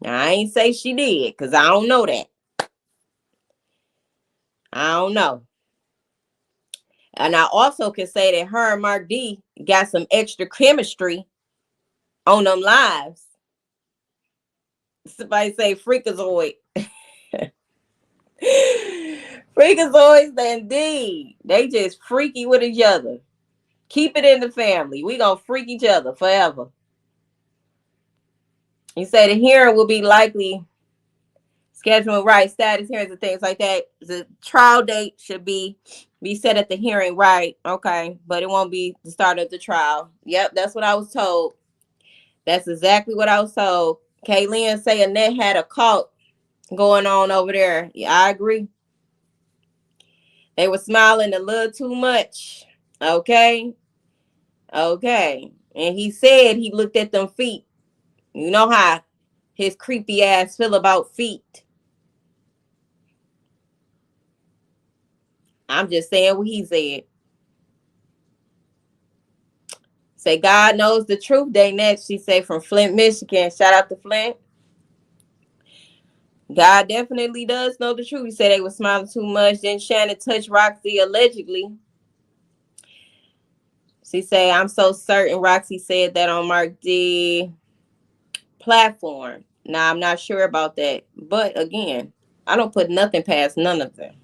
Now, I ain't say she did, because I don't know that. I don't know. And I also can say that her and Mark D got some extra chemistry on them lives. Somebody say freakazoid. Freakazoids indeed. They just freaky with each other. Keep it in the family. We gonna freak each other forever. You say the hearing will be likely scheduling right, status hearings and things like that. The trial date should be set at the hearing, right? Okay, but it won't be the start of the trial. Yep, that's what I was told. That's exactly what I was told. Kaylin say Annette had a cult going on over there. Yeah, I agree. They were smiling a little too much. Okay. And he said he looked at them feet. You know how his creepy ass feel about feet. I'm just saying what he said. Say God knows the truth. They next. She say from Flint, Michigan. Shout out to Flint. God definitely does know the truth. He said they were smiling too much. Then Shannon touched Roxy allegedly. She say, I'm so certain Roxy said that on Mark D platform. Now, I'm not sure about that. But again, I don't put nothing past none of them.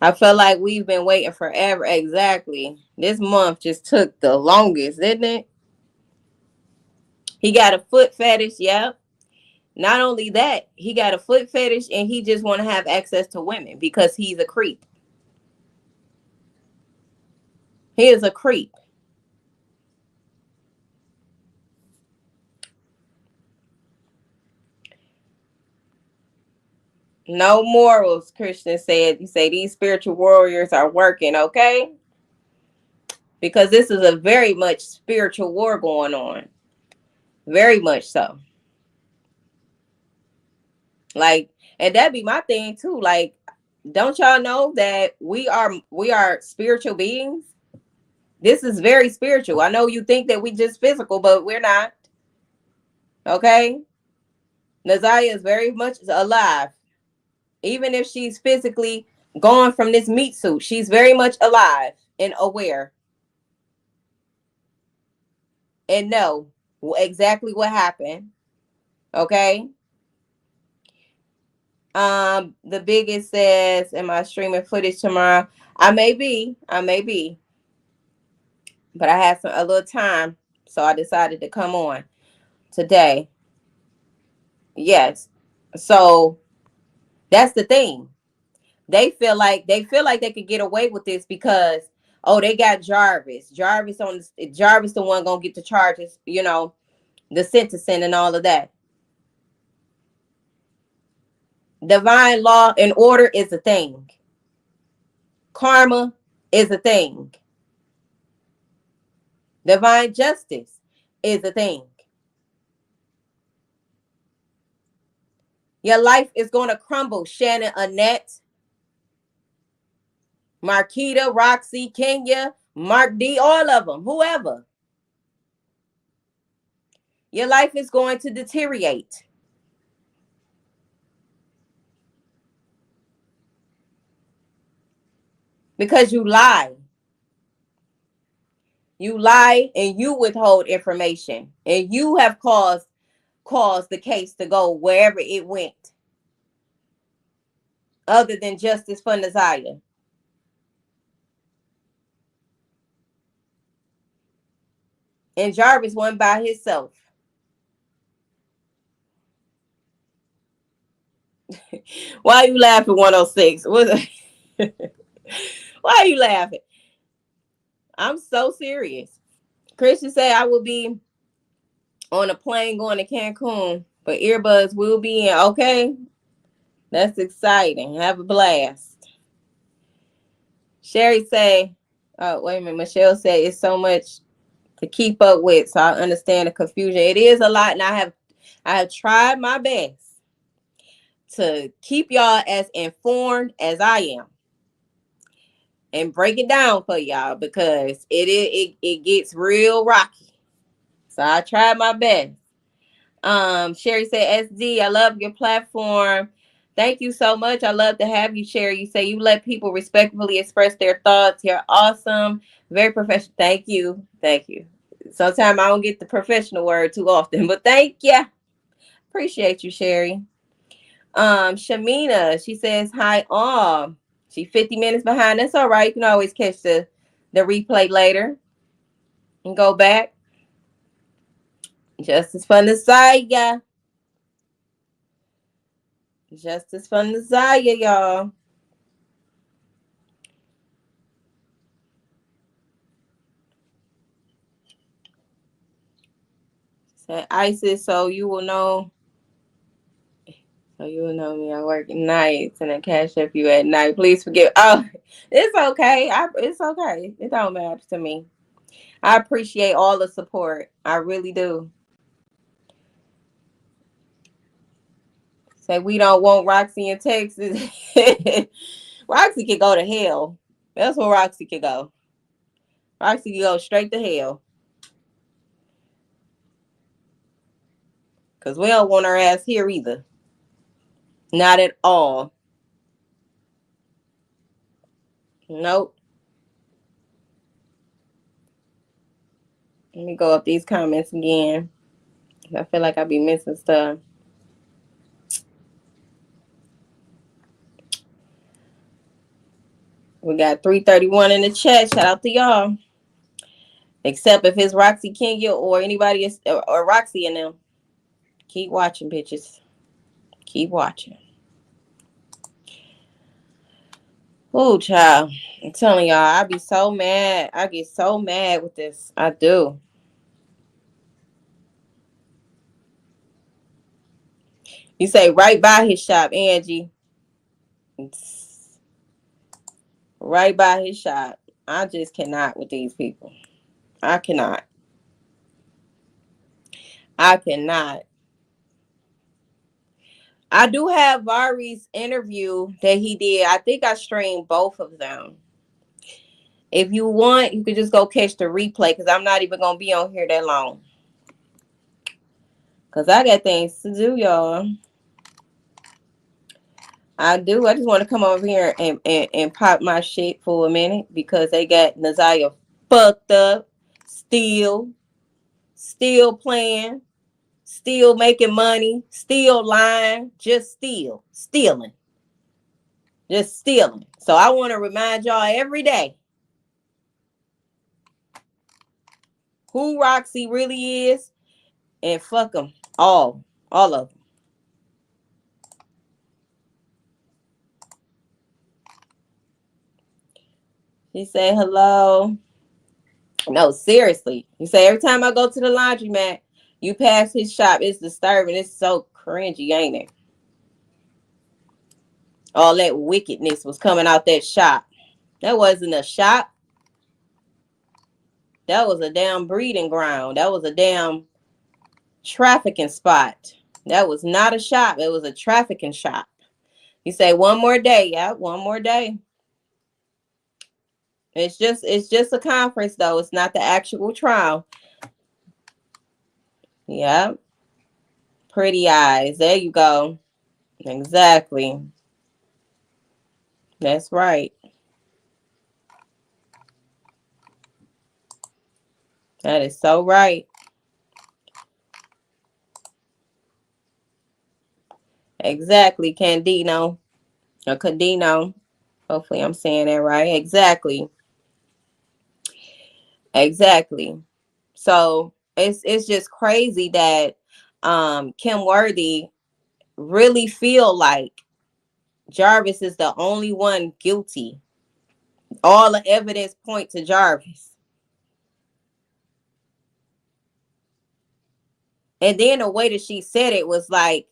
I feel like we've been waiting forever. Exactly. This month just took the longest, didn't it? He got a foot fetish. Yep. Not only that, he got a foot fetish and he just want to have access to women because he's a creep. He is a creep. No morals, Christian said. You say these spiritual warriors are working, okay? Because this is a very much spiritual war going on. Very much so. Like, and that'd be my thing too. Like, don't y'all know that we are spiritual beings? This is very spiritual. I know you think that we just physical, but we're not. Okay? Naziyah is very much alive. Even if she's physically gone from this meat suit, she's very much alive and aware. And know exactly what happened. Okay? The biggest says, am I streaming footage tomorrow? I may be, but I had a little time, so I decided to come on today. Yes. So that's the thing. They feel like they could get away with this because they got Jarvis. Jarvis the one gonna get the charges, the sentencing and all of that. Divine law and order is a thing. Karma is a thing. Divine justice is a thing. Your life is going to crumble, Shannon, Annette, Marquita, Roxy, Kenya, Mark D, all of them, whoever. Your life is going to deteriorate. Because you lie. You lie and you withhold information. And you have caused the case to go wherever it went. Other than justice for Naziyah. And Jarvis went by himself. Why are you laughing, 106? Why are you laughing? I'm so serious. Christian said I will be on a plane going to Cancun, but earbuds will be in. Okay. That's exciting. Have a blast. Sherry say, oh, wait a minute. Michelle said it's so much to keep up with, so I understand the confusion. It is a lot, and I have tried my best to keep y'all as informed as I am and break it down for y'all because it gets real rocky. So I tried my best. Sherry said, SD, I love your platform. Thank you so much. I love to have you, Sherry. You say you let people respectfully express their thoughts. You're awesome. Very professional. Thank you. Thank you. Sometimes I don't get the professional word too often, but thank you. Appreciate you, Sherry. Shamina, she says, hi, all. She 50 minutes behind. That's all right. You can always catch the replay later and go back. Justice for Naziyah. Justice for Naziyah, y'all. Say Isis, so you will know. So you will know me. I work nights and I cash up you at night. Please forgive. Oh, it's okay. It's okay. It don't matter to me. I appreciate all the support. I really do. Say we don't want Roxy in Texas. Roxy can go to hell. That's where Roxy can go. Roxy can go straight to hell. Because we don't want her ass here either. Not at all. Nope. Let me go up these comments again. I feel like I be missing stuff. We got 331 in the chat. Shout out to y'all. Except if it's Roxy Kenya or anybody or Roxy and them. Keep watching, bitches. Keep watching. Oh, child. I'm telling y'all, I be so mad. I get so mad with this. I do. You say right by his shop, Angie. It's right by his shop. I just cannot with these people. I cannot. I cannot. I do have Vari's interview that he did. I think I streamed both of them. If you want, you could just go catch the replay because I'm not even going to be on here that long. Because I got things to do, y'all. I do. I just want to come over here and pop my shit for a minute because they got Naziyah fucked up, still playing, still making money, still lying, just stealing, just stealing. So I want to remind y'all every day who Roxy really is and fuck them all of them. He said hello. No, seriously. You say every time I go to the laundromat, you pass his shop. It's disturbing. It's so cringy, ain't it? All that wickedness was coming out that shop. That wasn't a shop. That was a damn breeding ground. That was a damn trafficking spot. That was not a shop. It was a trafficking shop. You say one more day. Yeah, one more day. It's just a conference though. It's not the actual trial. Yeah. Pretty eyes. There you go. Exactly. That's right. That is so right. Exactly, Candino. Or Candino. Hopefully I'm saying that right. Exactly. Exactly. So it's just crazy that Kim Worthy really feel like Jarvis is the only one guilty. All the evidence point to Jarvis. And then the way that she said it was like,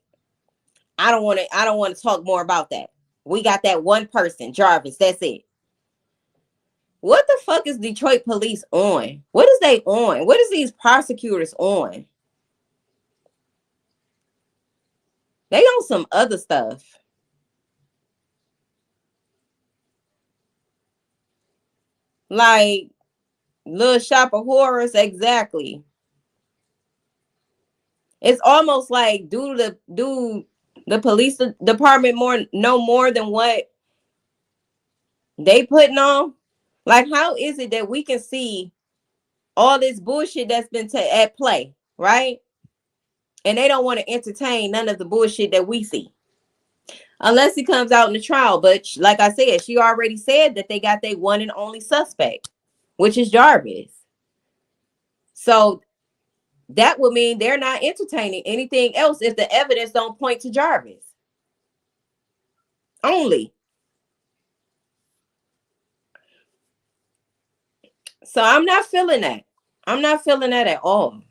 I don't want to talk more about that. We got that one person, Jarvis, that's it. What the fuck is Detroit police on? What is they on? What is these prosecutors on? They on some other stuff. Like Little Shop of Horrors, exactly. It's almost like do the police department know more than what they putting on? Like, how is it that we can see all this bullshit that's been at play, right? And they don't want to entertain none of the bullshit that we see. Unless it comes out in the trial. But like I said, she already said that they got their one and only suspect, which is Jarvis. So that would mean they're not entertaining anything else if the evidence don't point to Jarvis. Only. So I'm not feeling that. I'm not feeling that at all.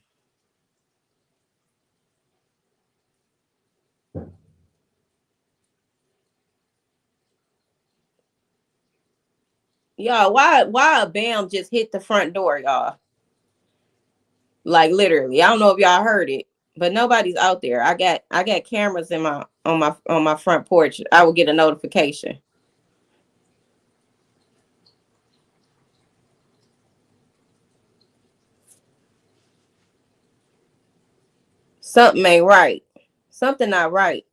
Y'all, why a bam just hit the front door, y'all? Like literally. I don't know if y'all heard it, but nobody's out there. I got cameras in my on my front porch. I will get a notification. Something ain't right. Something not right.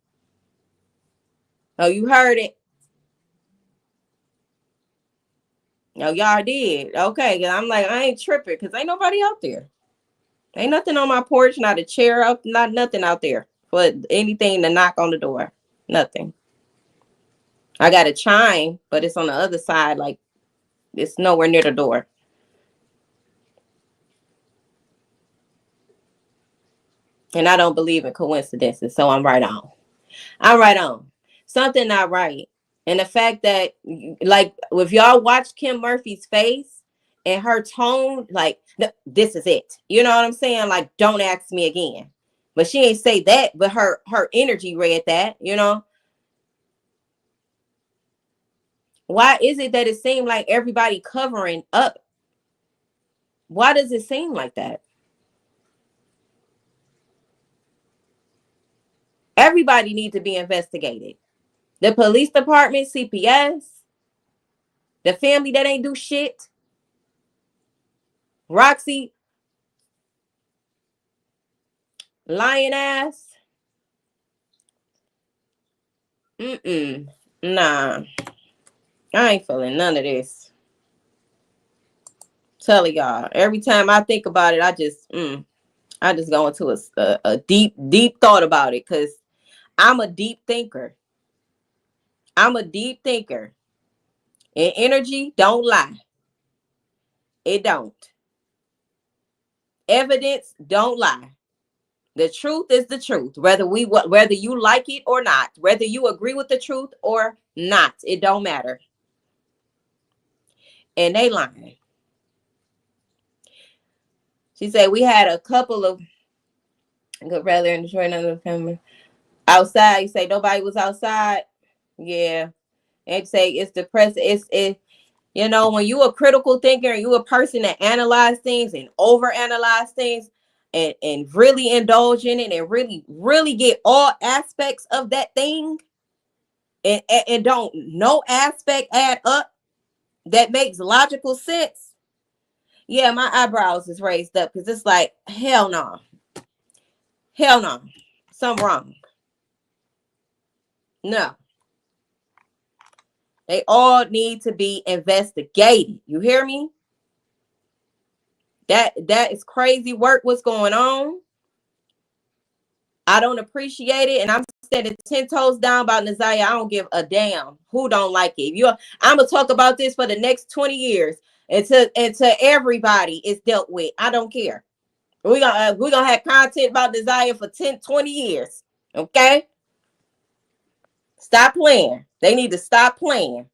Oh, you heard it. Oh, y'all did. Okay, 'cause I'm like, I ain't tripping because ain't nobody out there. Ain't nothing on my porch, not a chair out, not nothing out there for anything to knock on the door. Nothing. I got a chime, but it's on the other side, like it's nowhere near the door. And I don't believe in coincidences, so I'm right on. I'm right on. Something not right. And the fact that, like, if y'all watch Kim Murphy's face and her tone, like, this is it. You know what I'm saying? Like, don't ask me again. But she ain't say that, but her energy read that, you know? Why is it that it seemed like everybody covering up? Why does it seem like that? Everybody needs to be investigated. The police department, CPS, the family that ain't do shit, Roxy, lying ass. Nah, I ain't feeling none of this. Telling y'all, every time I think about it, I just go into a deep, deep thought about it because I'm a deep thinker. I'm a deep thinker. And energy don't lie. It don't. Evidence don't lie. The truth is the truth, whether you like it or not, whether you agree with the truth or not, it don't matter. And they lying. She said we had a couple of good brother in Detroit, another family outside. You say nobody was outside. Yeah, and say it's depressing. You know, when you a critical thinker and you a person that analyze things and overanalyze things and really indulge in it and really get all aspects of that thing and don't no aspect add up that makes logical sense. Yeah, my eyebrows is raised up because it's like hell no, hell no, something wrong. No, they all need to be investigated. You hear me? That is crazy work. What's going on? I don't appreciate it, and I'm standing 10 toes down about Naziyah. I don't give a damn who don't like it. I'm gonna talk about this for the next 20 years until everybody is dealt with. I don't care. We're gonna have content about Naziyah for 10, 20 years. Okay, stop playing. They need to stop playing.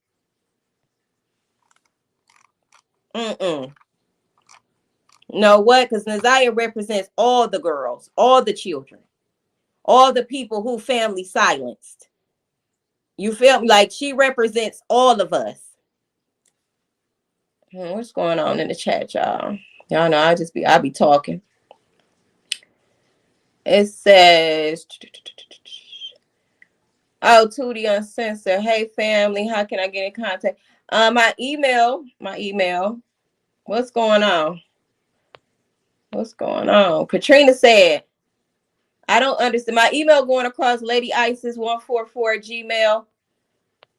Know what? Because Naziyah represents all the girls, all the children, all the people who family silenced. You feel me? Like she represents all of us. What's going on in the chat, y'all? Y'all know I be talking. It says, oh, Tootie Uncensored. Hey family, how can I get in contact? My email. What's going on? What's going on? Katrina said, I don't understand. My email going across Lady Isis 144 at Gmail.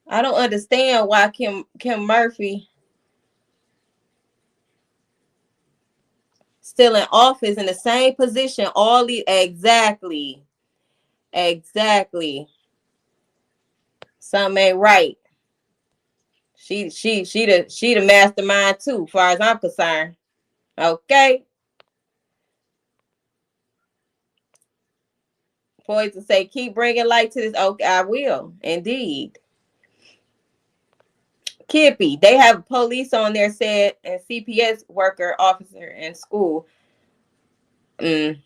I don't understand why Kim Murphy still in office in the same position. Exactly. Something ain't right. She the mastermind too, as far as I'm concerned. Okay. Poison say, keep bringing light to this. Okay, I will indeed. Kippy, they have police on there said and CPS worker officer in school. Mm.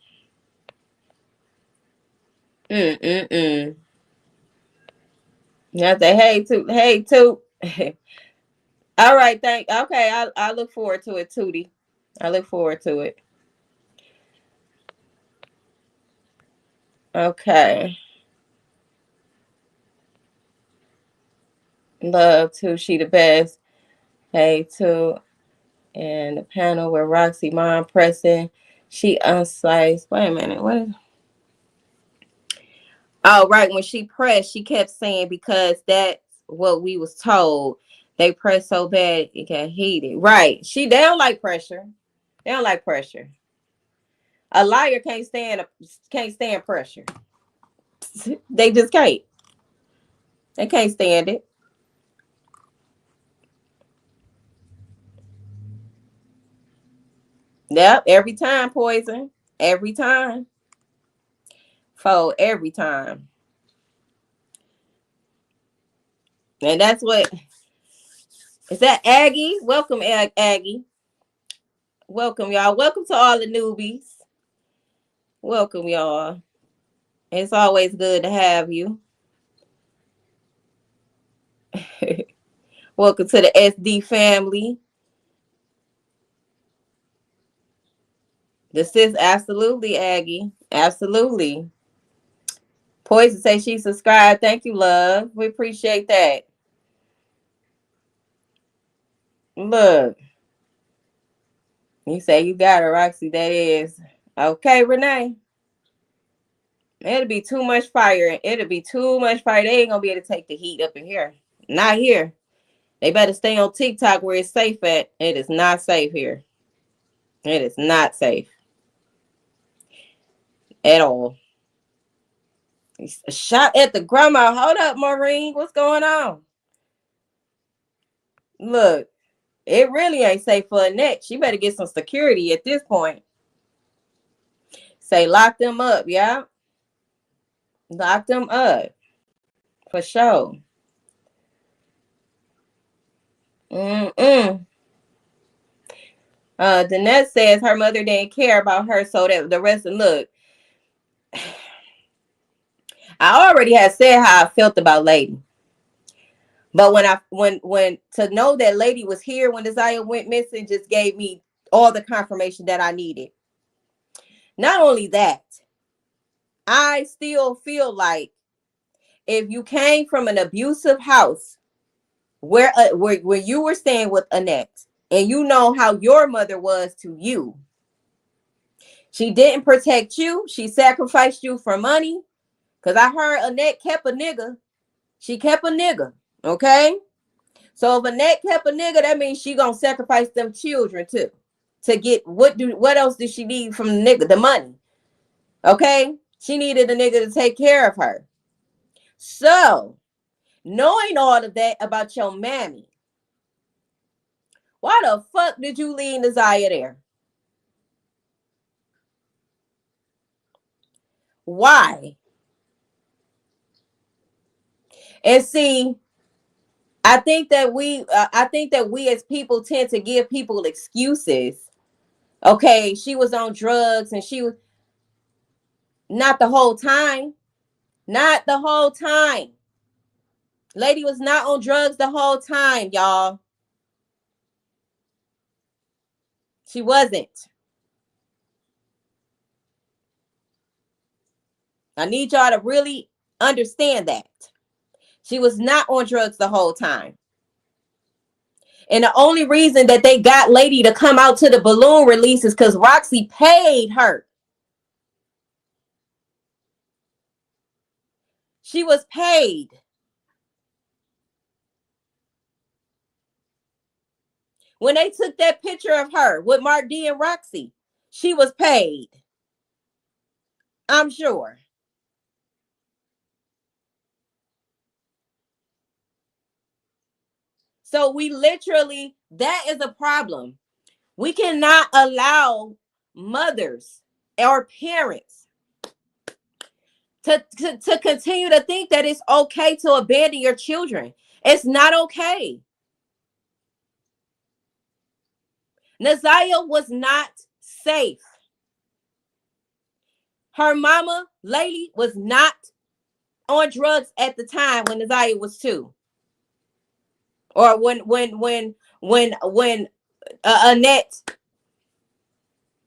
I say, hey toot. All right, okay. I look forward to it, Tootie. I look forward to it. Okay. Love to she the best. Hey to and the panel where Roxy mom pressing. She unsliced. Wait a minute. What is Oh, right. When she pressed, she kept saying because that's what we was told. They press so bad it got heated. Right. They don't like pressure. They don't like pressure. A liar can't stand pressure. They just can't. They can't stand it. Yep, every time poison. Every time. Fold every time. And that's what is that Aggie? Welcome, Aggie. Welcome, y'all. Welcome to all the newbies. Welcome, y'all. It's always good to have you. Welcome to the SD family. The sis, absolutely, Aggie. Absolutely. Poison say she subscribed. Thank you, love. We appreciate that. Look. You say you got it, Roxy. That is. Okay, Renee. It'll be too much fire. It'll be too much fire. They ain't gonna be able to take the heat up in here. Not here. They better stay on TikTok where it's safe at. It is not safe here. It is not safe. At all. Shot at the grandma. Hold up, Maureen. What's going on? Look, it really ain't safe for Annette. She better get some security at this point. Say lock them up, yeah. Lock them up. For sure. Mm-mm. Danette says her mother didn't care about her, so that the rest of look. I already had said how I felt about Lady. But when to know that Lady was here when Naziyah went missing just gave me all the confirmation that I needed. Not only that, I still feel like if you came from an abusive house where you were staying with Annette and you know how your mother was to you, she didn't protect you. She sacrificed you for money. Because I heard Annette kept a nigga. She kept a nigga. Okay? So if Annette kept a nigga, that means she gonna sacrifice them children too. To get what else did she need from the nigga? The money. Okay? She needed a nigga to take care of her. So, knowing all of that about your mammy, why the fuck did you leave Naziyah there? Why? And see, I think that we as people tend to give people excuses. Okay, she was on drugs and she was not the whole time. Not the whole time. Lady was not on drugs the whole time, y'all. She wasn't. I need y'all to really understand that. She was not on drugs the whole time. And the only reason that they got Lady to come out to the balloon release is because Roxy paid her. She was paid. When they took that picture of her with Mark D and Roxy, she was paid. I'm sure. So we literally, that is a problem. We cannot allow mothers or parents to continue to think that it's okay to abandon your children. It's not okay. Naziyah was not safe. Her mama, Lady, was not on drugs at the time when Naziyah was 2. Or when Annette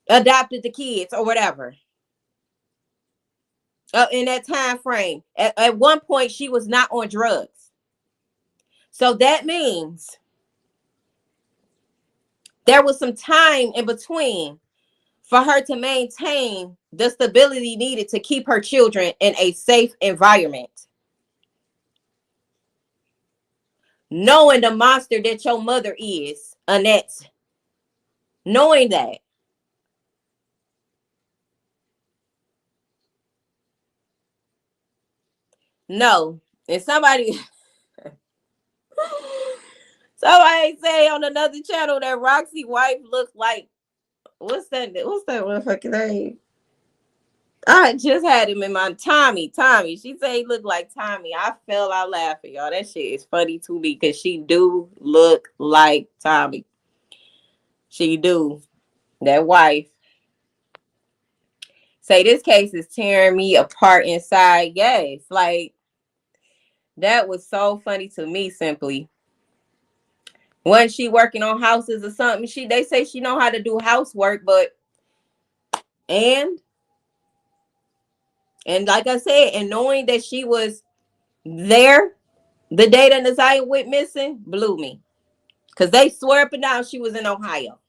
adopted the kids or whatever. in that time frame. At one point, she was not on drugs. So that means there was some time in between for her to maintain the stability needed to keep her children in a safe environment. Knowing the monster that your mother is, Annette. Knowing that. No. And somebody say on another channel that Roxy wife looked like, what's that motherfucking name? I just had him in my Tommy. She said he looked like Tommy. I fell out laughing, y'all. That shit is funny to me because she do look like Tommy. She do. That wife. Say this case is tearing me apart inside. Yes, like that was so funny to me. Simply, wasn't she working on houses or something? They say she know how to do housework, but and like I said, and knowing that she was there the day that Naziyah went missing blew me, because they swear up and down she was in Ohio.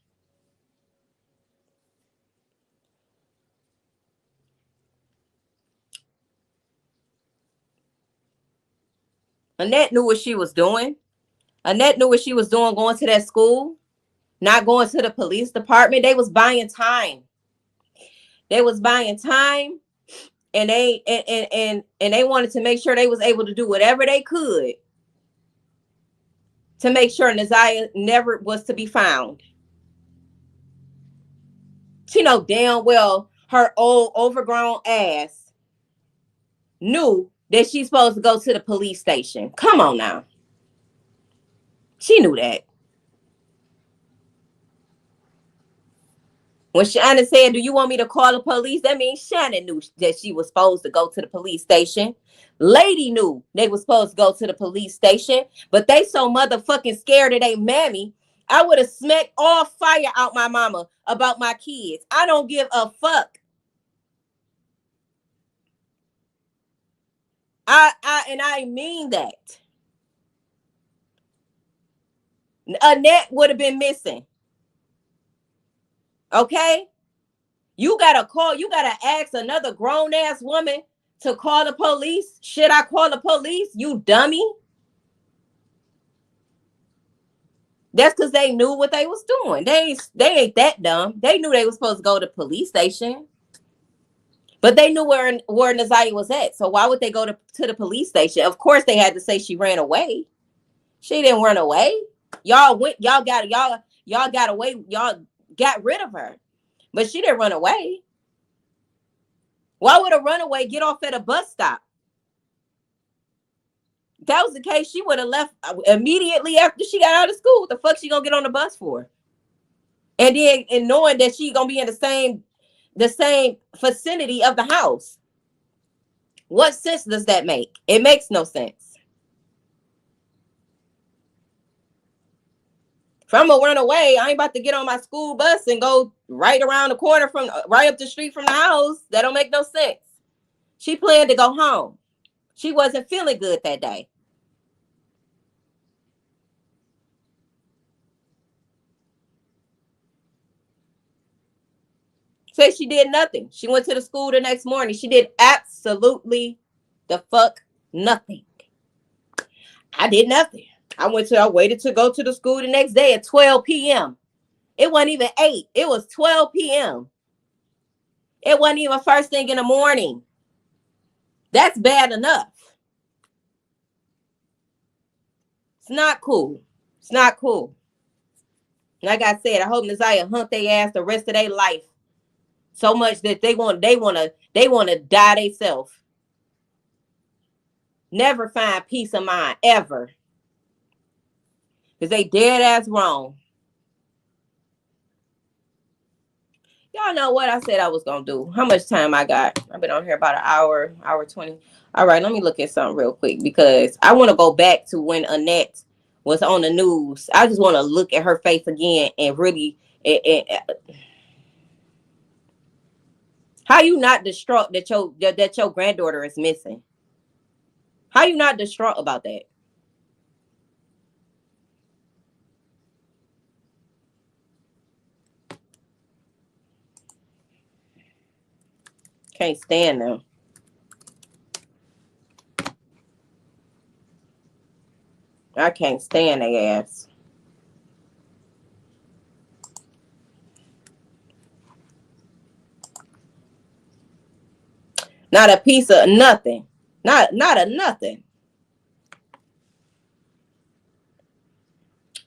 Annette knew what she was doing. Annette knew what she was doing going to that school, not going to the police department. They was buying time. They was buying time, and they wanted to make sure they was able to do whatever they could to make sure Naziyah never was to be found. She know damn well her old overgrown ass knew that she's supposed to go to the police station. Come on now. She knew that. When Shannon said, do you want me to call the police? That means Shannon knew that she was supposed to go to the police station. Lady knew they were supposed to go to the police station, but they so motherfucking scared of they mammy. I would have smacked all fire out my mama about my kids. I don't give a fuck. I mean that. Annette would have been missing. Okay? You gotta call, you gotta ask another grown-ass woman to call the police. Should I call the police? You dummy. That's because they knew what they was doing. They ain't that dumb. They knew they was supposed to go to the police station. But they knew where Naziyah was at. So why would they go to the police station? Of course they had to say she ran away. She didn't run away. Y'all got away, y'all got rid of her. But she didn't run away. Why would a runaway get off at a bus stop? If that was the case, she would have left immediately after she got out of school. What the fuck she gonna get on the bus for? And then, and knowing that she gonna be in the same vicinity of the house. What sense does that make? It makes no sense. If I'm gonna run away, I ain't about to get on my school bus and go right around the corner from right up the street from the house. That don't make no sense. She planned to go home. She wasn't feeling good that day. Said she did nothing. She went to the school the next morning. She did absolutely the fuck nothing. I did nothing. I waited to go to the school the next day at 12 p.m. It wasn't even 8. It was 12 p.m. It wasn't even first thing in the morning. That's bad enough. It's not cool. It's not cool. Like I said, I hope Naziyah hunt their ass the rest of their life. So much that they want to die themselves. Never find peace of mind ever. Because they dead ass wrong. Y'all know what I said I was going to do. How much time I got? I've been on here about an hour 20. All right, let me look at something real quick because I want to go back to when Annette was on the news. I just want to look at her face again and really How you not distraught that your granddaughter is missing? How you not distraught about that? Can't stand them. I can't stand their ass. Not a piece of nothing. Not a nothing.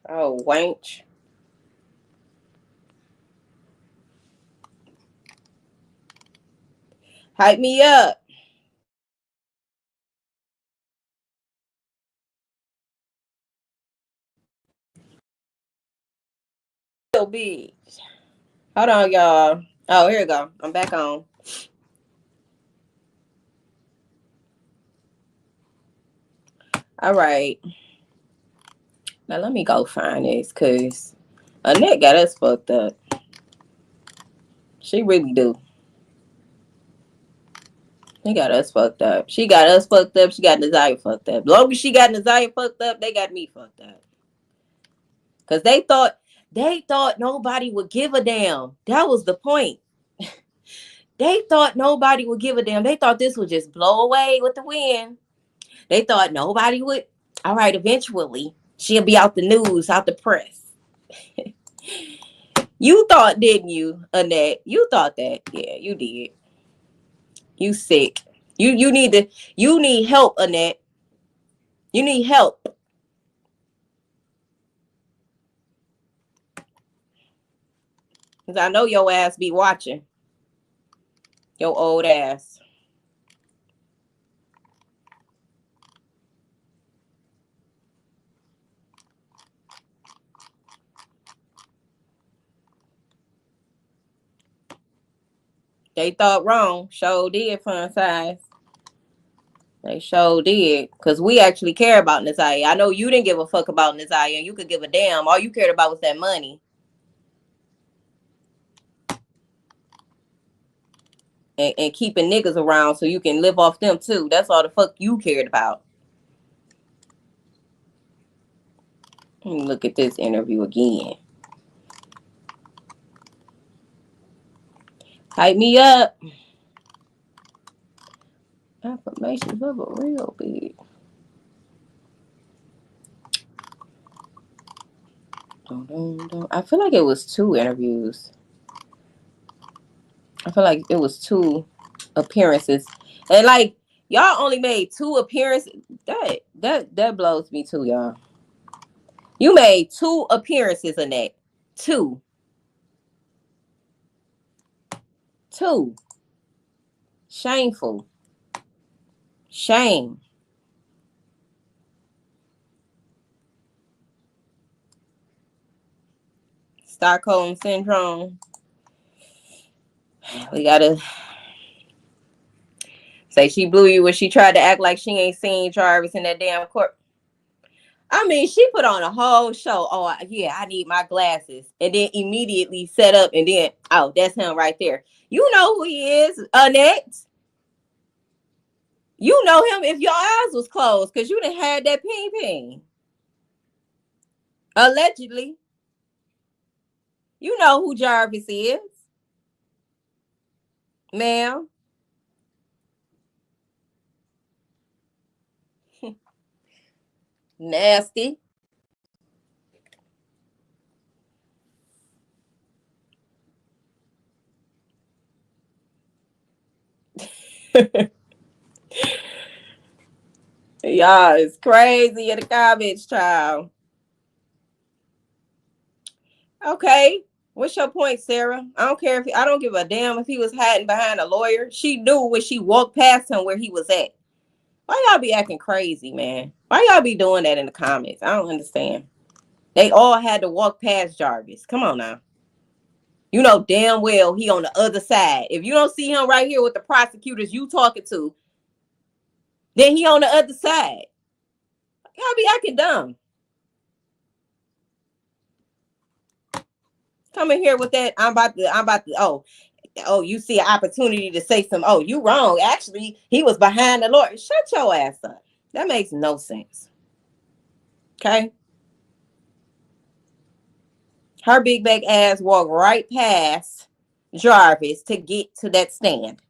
Oh, wench. Hype me up. So big. Hold on, y'all. Oh, here we go. I'm back on. All right. Now let me go find this because Annette got us fucked up. She really do. She got us fucked up. She got us fucked up. She got Naziyah fucked up. As long as she got Naziyah fucked up, they got me fucked up. Because they thought nobody would give a damn. That was the point. They thought nobody would give a damn. They thought this would just blow away with the wind. They thought nobody would. All right, eventually she'll be out the news, out the press. You thought, didn't you, Annette? You thought that. Yeah, you did. You sick. You need help, Annette. You need help. Because I know your ass be watching. Your old ass. They thought wrong. Sure did, fun size. They sure did. Because we actually care about Naziyah. I know you didn't give a fuck about Naziyah. You could give a damn. All you cared about was that money. And keeping niggas around so you can live off them too. That's all the fuck you cared about. Let me look at this interview again. Hype me up. Affirmations of a real big. I feel like it was 2 interviews. I feel like it was 2 appearances. And like y'all only made 2 appearances. That blows me too, y'all. You made 2 appearances in that. 2. 2. Shameful. Shame. Stockholm syndrome. We gotta say she blew you when she tried to act like she ain't seen Jarvis in that damn court. I mean, she put on a whole show. Oh, yeah, I need my glasses. And then immediately set up and then, oh, that's him right there. You know who he is, Annette. You know him if your eyes was closed because you done had that ping ping. Allegedly. You know who Jarvis is. Ma'am. Nasty. Y'all is crazy in the comments, child. Okay. What's your point, Sarah? I don't care if I don't give a damn if he was hiding behind a lawyer. She knew when she walked past him where he was at. Why y'all be acting crazy, man? Why y'all be doing that in the comments? I don't understand. They all had to walk past Jarvis. Come on now. You know damn well he on the other side. If you don't see him right here with the prosecutors you talking to, then he on the other side. Y'all be acting dumb. Come in here with that. I'm about to. Oh, oh, you see an opportunity to say some, oh, you wrong. Actually, he was behind the Lord. Shut your ass up. That makes no sense. Okay. Her big back ass walked right past Jarvis to get to that stand.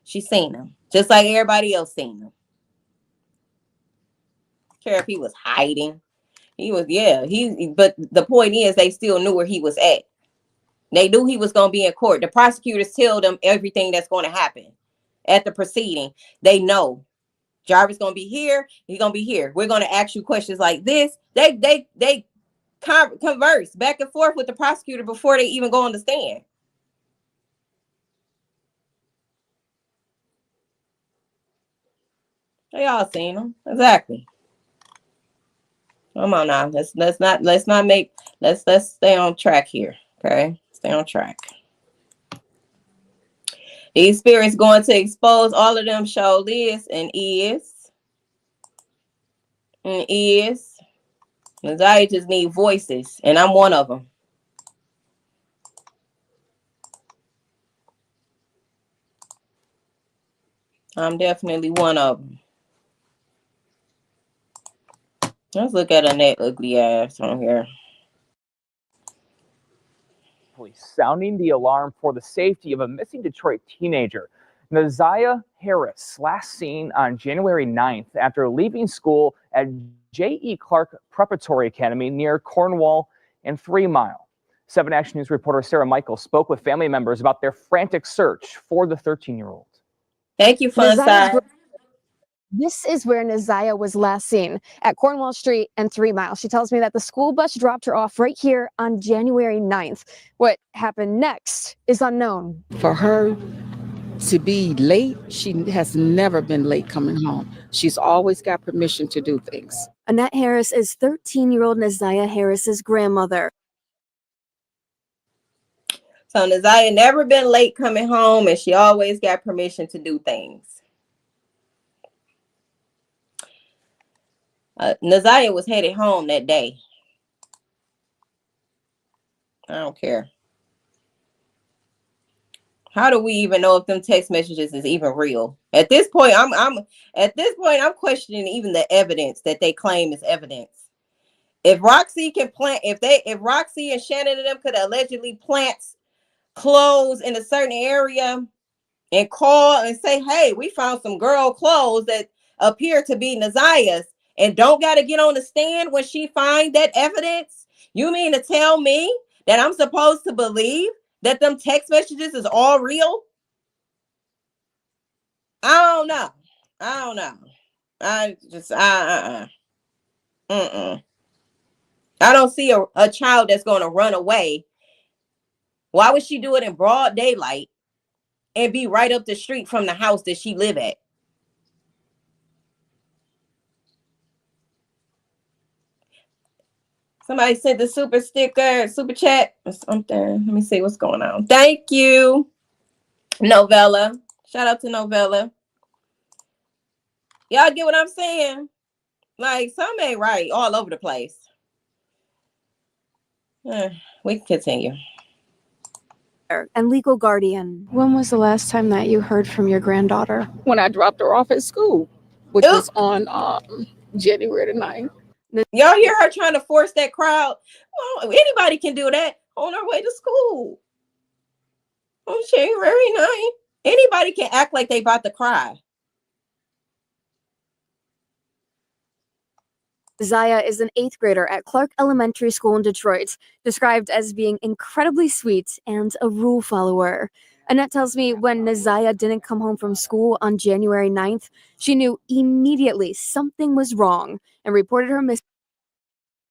She seen him, just like everybody else seen him. Care if he was hiding. He was, yeah. But the point is, they still knew where he was at. They knew he was going to be in court. The prosecutors tell them everything that's going to happen at the proceeding. They know Jarvis going to be here. He's going to be here. We're going to ask you questions like this. They converse back and forth with the prosecutor before they even go on the stand. They all seen him. Exactly. Come on now. Let's stay on track here. Okay? Stay on track. These spirits going to expose all of them show is and is. And is. Naziyah just need voices. And I'm one of them. I'm definitely one of them. Let's look at that ugly ass on here. Sounding the alarm for the safety of a missing Detroit teenager. Naziyah Harris, last seen on January 9th after leaving school at J.E. Clark Preparatory Academy near Cornwall and 3 Mile. 7 Action News reporter Sarah Michael spoke with family members about their frantic search for the 13-year-old. Thank you, Fun Side. This is where Naziyah was last seen, at Cornwall Street and 3 Mile. She tells me that the school bus dropped her off right here on January 9th. What happened next is unknown. For her to be late, she has never been late coming home. She's always got permission to do things. Annette Harris is 13-year-old Naziyah Harris's grandmother. So Naziyah never been late coming home, and she always got permission to do things. Naziyah was headed home that day. I don't care. How do we even know if them text messages is even real? At this point, I'm questioning even the evidence that they claim is evidence. If Roxy can plant, if Roxy and Shannon and them could allegedly plant clothes in a certain area and call and say, hey, we found some girl clothes that appear to be Naziyah's, and don't got to get on the stand when she find that evidence, you mean to tell me that I'm supposed to believe that them text messages is all real? I don't know. I don't see a child that's going to run away. Why would she do it in broad daylight and be right up the street from the house that she live at? Somebody sent the super chat or something. Let me see what's going on. Thank you, Novella. Shout out to Novella. Y'all get what I'm saying? Like, something ain't right all over the place. We can continue. And legal guardian. When was the last time that you heard from your granddaughter? When I dropped her off at school, which was on January the 9th. Y'all hear her trying to force that crowd? Well, anybody can do that on their way to school. On January 9th. Anybody can act like they about to cry. Naziyah is an 8th grader at Clark Elementary School in Detroit, described as being incredibly sweet and a rule follower. Annette tells me when Naziyah didn't come home from school on January 9th, she knew immediately something was wrong and reported her missing.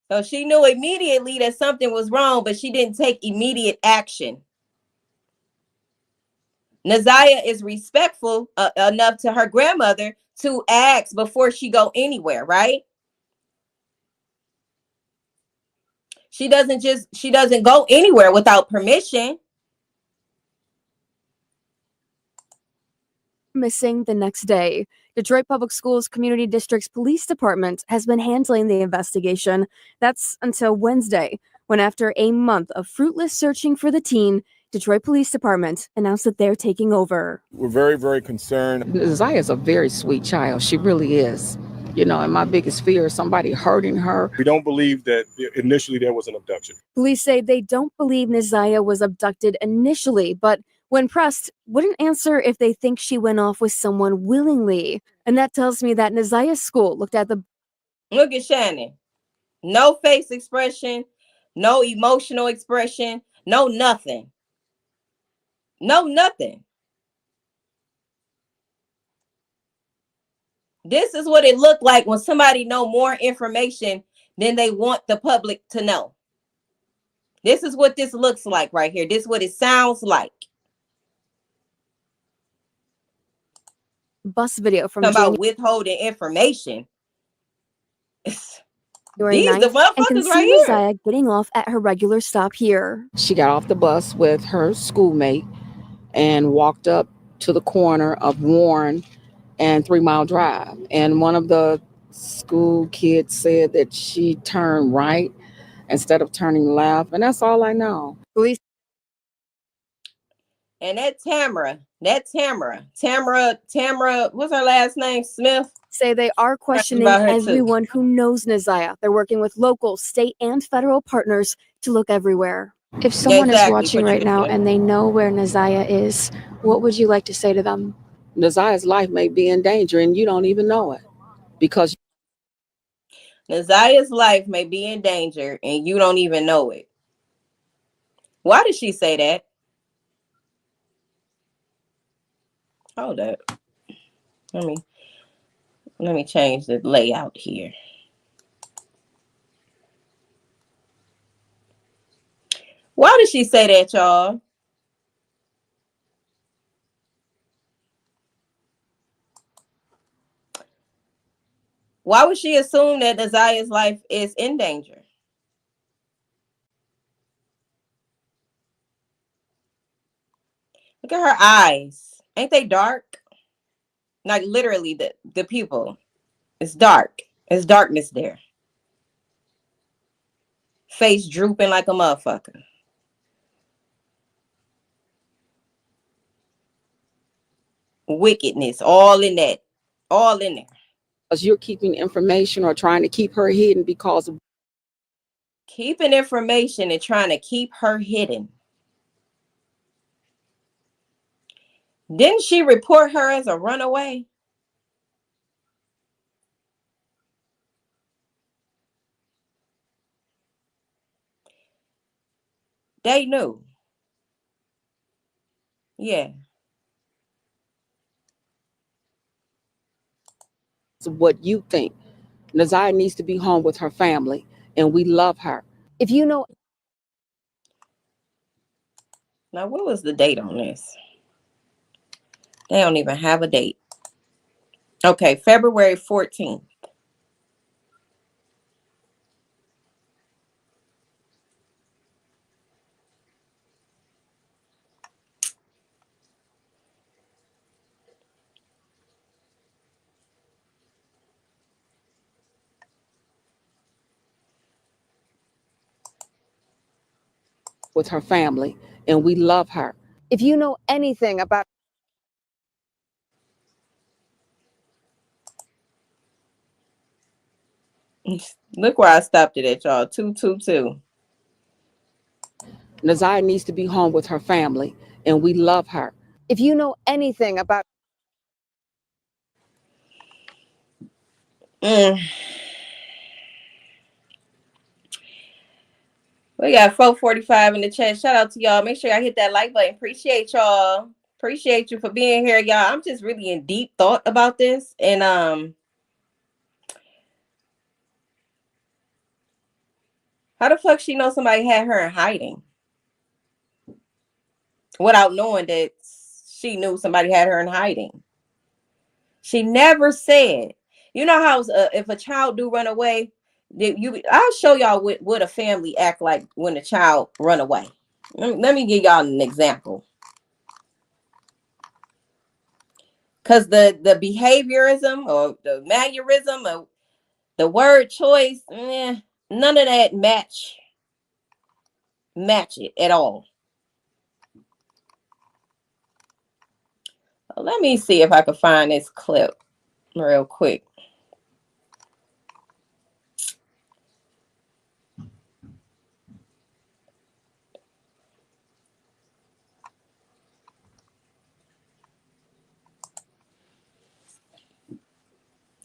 So she knew immediately that something was wrong, but she didn't take immediate action. Naziyah is respectful enough to her grandmother to ask before she go anywhere, right? She doesn't go anywhere without permission. Missing the next day. Detroit Public Schools Community District's police department has been handling the investigation. That's until Wednesday, when after a month of fruitless searching for the teen, Detroit Police Department announced that they're taking over. We're very, very concerned. Naziyah is a very sweet child. She really is. You know, and my biggest fear is somebody hurting her. We don't believe that initially there was an abduction. Police say they don't believe Naziyah was abducted initially, but when pressed, wouldn't answer if they think she went off with someone willingly. And that tells me that Naziyah's school looked at the... Look at Shannon. No face expression, no emotional expression, no nothing. No nothing. This is what it looked like when somebody know more information than they want the public to know. This is what this looks like right here. This is what it sounds like. bus video from About withholding information. January These 9th, the motherfuckers and can see right here. Naziyah getting off at her regular stop here. She got off the bus with her schoolmate and walked up to the corner of Warren and 3 Mile Drive. And one of the school kids said that she turned right instead of turning left. And that's all I know. Police And that Tamara, what's her last name? Smith? say they are questioning about her too. everyone who knows Naziyah. They're working with local, state, and federal partners to look everywhere. If someone exactly, is watching but right you- now and they know where Naziyah is, what would you like to say to them? Naziyah's life may be in danger and you don't even know it because Naziyah's life may be in danger and you don't even know it. Why did she say that? Hold up. Let me change the layout here. Why did she say that, y'all? Why would she assume that Naziyah's life is in danger? Look at her eyes. Ain't they dark? Like literally the pupil. It's dark. It's darkness there. Face drooping like a motherfucker. Wickedness, all in that. All in there. you're keeping information or trying to keep her hidden because of Keeping information and trying to keep her hidden. Didn't she report her as a runaway? They knew. Yeah. what you think. Naziyah needs to be home with her family and we love her. If you know... Now, what was the date on this? They don't even have a date. Okay, February 14th. With her family and we love her. If you know anything about... Look where I stopped it at, y'all. 222. Naziyah needs to be home with her family and we love her. If you know anything about... We got 445 in the chat. Shout out to y'all. Make sure y'all hit that like button. Appreciate y'all. Appreciate you for being here, y'all. I'm just really in deep thought about this. And how the fuck she know somebody had her in hiding without knowing that she knew somebody had her in hiding? She never said. You know how if a child do run away, I'll show y'all what a family act like when a child run away. Let me give y'all an example. Because the behaviorism or the mannerism or the word choice, none of that match it at all. Let me see if I can find this clip real quick.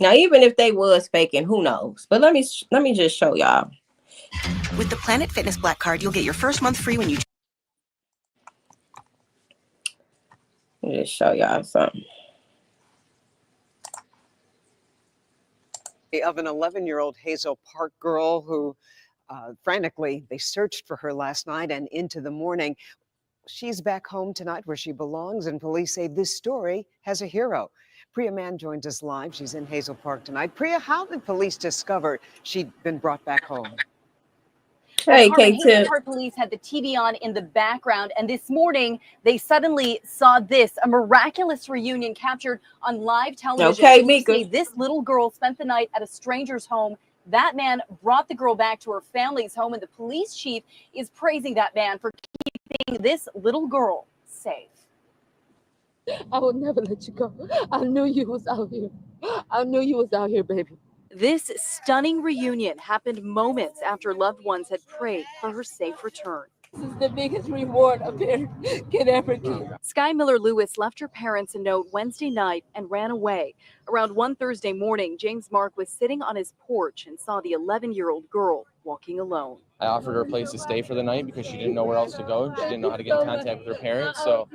Now, even if they was faking, who knows? But let me just show y'all. With the Planet Fitness Black Card, you'll get your first month free when you... Let me just show y'all something. Of an 11-year-old Hazel Park girl who frantically, they searched for her last night and into the morning. She's back home tonight where she belongs, and police say this story has a hero. Priya Mann joins us live. She's in Hazel Park tonight. Priya, how did police discover she'd been brought back home? Hey, Carmen, K-Tip. Hazel Park police had the TV on in the background, and this morning they suddenly saw this, a miraculous reunion captured on live television. Okay, You see, Mika. this little girl spent the night at a stranger's home. That man brought the girl back to her family's home, and the police chief is praising that man for keeping this little girl safe. I would never let you go. I knew you was out here. I knew you was out here, baby. This stunning reunion happened moments after loved ones had prayed for her safe return. This is the biggest reward a parent can ever get. Sky Miller Lewis left her parents a note Wednesday night and ran away. Around 1 Thursday morning, James Mark was sitting on his porch and saw the 11-year-old girl walking alone. I offered her a place to stay for the night because she didn't know where else to go. She didn't know how to get in contact with her parents. So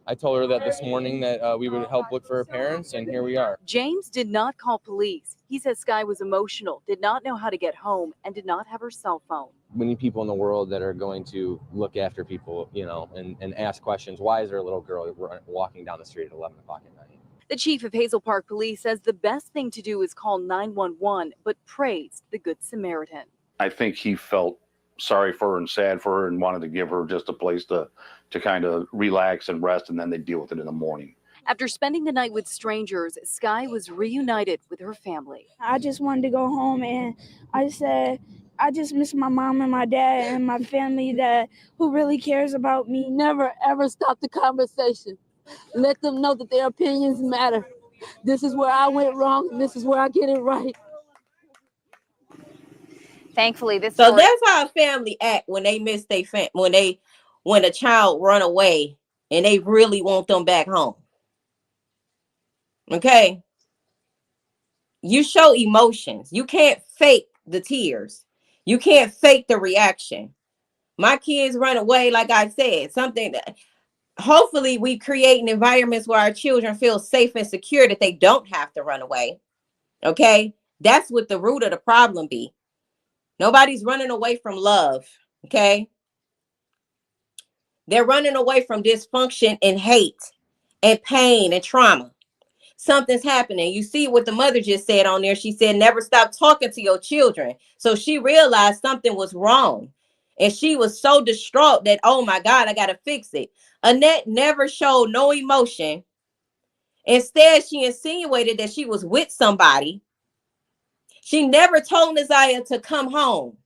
I told her that this morning that we would help look for her parents, and here we are. James did not call police. He says Sky was emotional, did not know how to get home, and did not have her cell phone. Many people in the world that are going to look after people, you know, and ask questions. Why is there a little girl walking down the street at 11 o'clock at night? The chief of Hazel Park Police says the best thing to do is call 911, but praised the Good Samaritan. I think he felt sorry for her and sad for her and wanted to give her just a place to kind of relax and rest, and then they deal with it in the morning. After spending the night with strangers, Sky was reunited with her family. I just wanted to go home, and I said, I just miss my mom and my dad and my family who really cares about me. Never, ever stop the conversation. Let them know that their opinions matter. This is where I went wrong, and this is where I get it right. Thankfully, this So story... that's how a family act when they miss their when a child run away and they really want them back home. Okay? You show emotions. You can't fake the tears. You can't fake the reaction. My kids run away, like I said, something that hopefully we create environments where our children feel safe and secure, that they don't have to run away. Okay? That's what the root of the problem be. Nobody's running away from love. Okay? They're running away from dysfunction and hate and pain and trauma. Something's happening. You see what the mother just said on there. She said, never stop talking to your children. So she realized something was wrong. And she was so distraught that, oh my God, I got to fix it. Annette never showed no emotion. Instead, she insinuated that she was with somebody. She never told Naziyah to come home.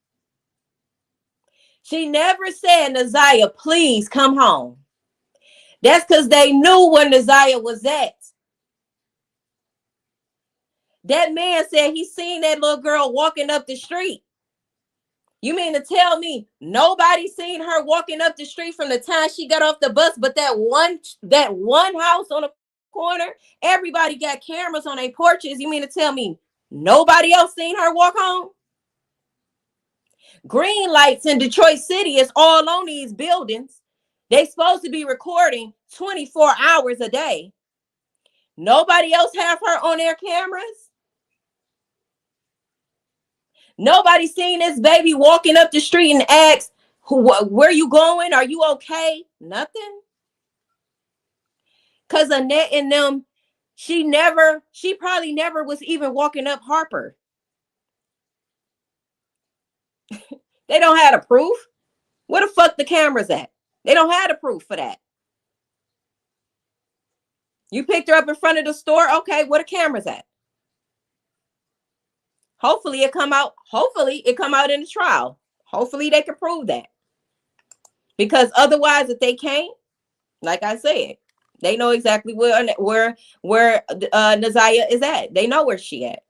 She never said, Naziyah, please come home. That's because they knew where Naziyah was at. That man said he seen that little girl walking up the street. You mean to tell me nobody seen her walking up the street from the time she got off the bus, but that one house on the corner? Everybody got cameras on their porches. You mean to tell me nobody else seen her walk home? Green lights in Detroit City is all on these buildings. They supposed to be recording 24 hours a day. Nobody else have her on their cameras. Nobody seen this baby walking up the street and asked, where you going? Are you okay? Nothing. Because Annette and them, she probably never was even walking up Harper. They don't have the proof. Where the fuck the cameras at? They don't have the proof for that. You picked her up in front of the store. Okay, where the cameras at? Hopefully it come out in the trial. Hopefully they can prove that. Because otherwise, if they can't, like I said, They know exactly where Naziyah is at. They know where she at.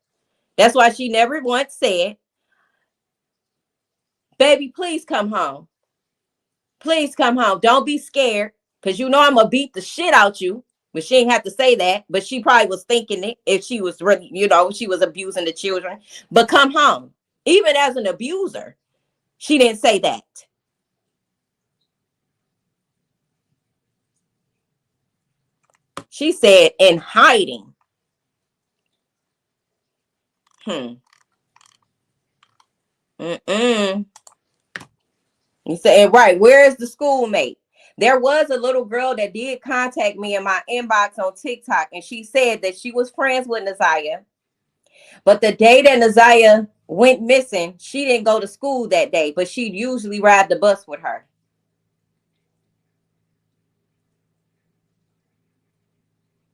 That's why she never once said, baby, please come home. Please come home. Don't be scared, because you know I'm going to beat the shit out you. But she didn't have to say that. But she probably was thinking it if she was really, she was abusing the children. But come home. Even as an abuser, she didn't say that. She said in hiding. You said, right, where is the schoolmate? There was a little girl that did contact me in my inbox on TikTok, and she said that she was friends with Naziyah. But the day that Naziyah went missing, she didn't go to school that day, but she'd usually ride the bus with her.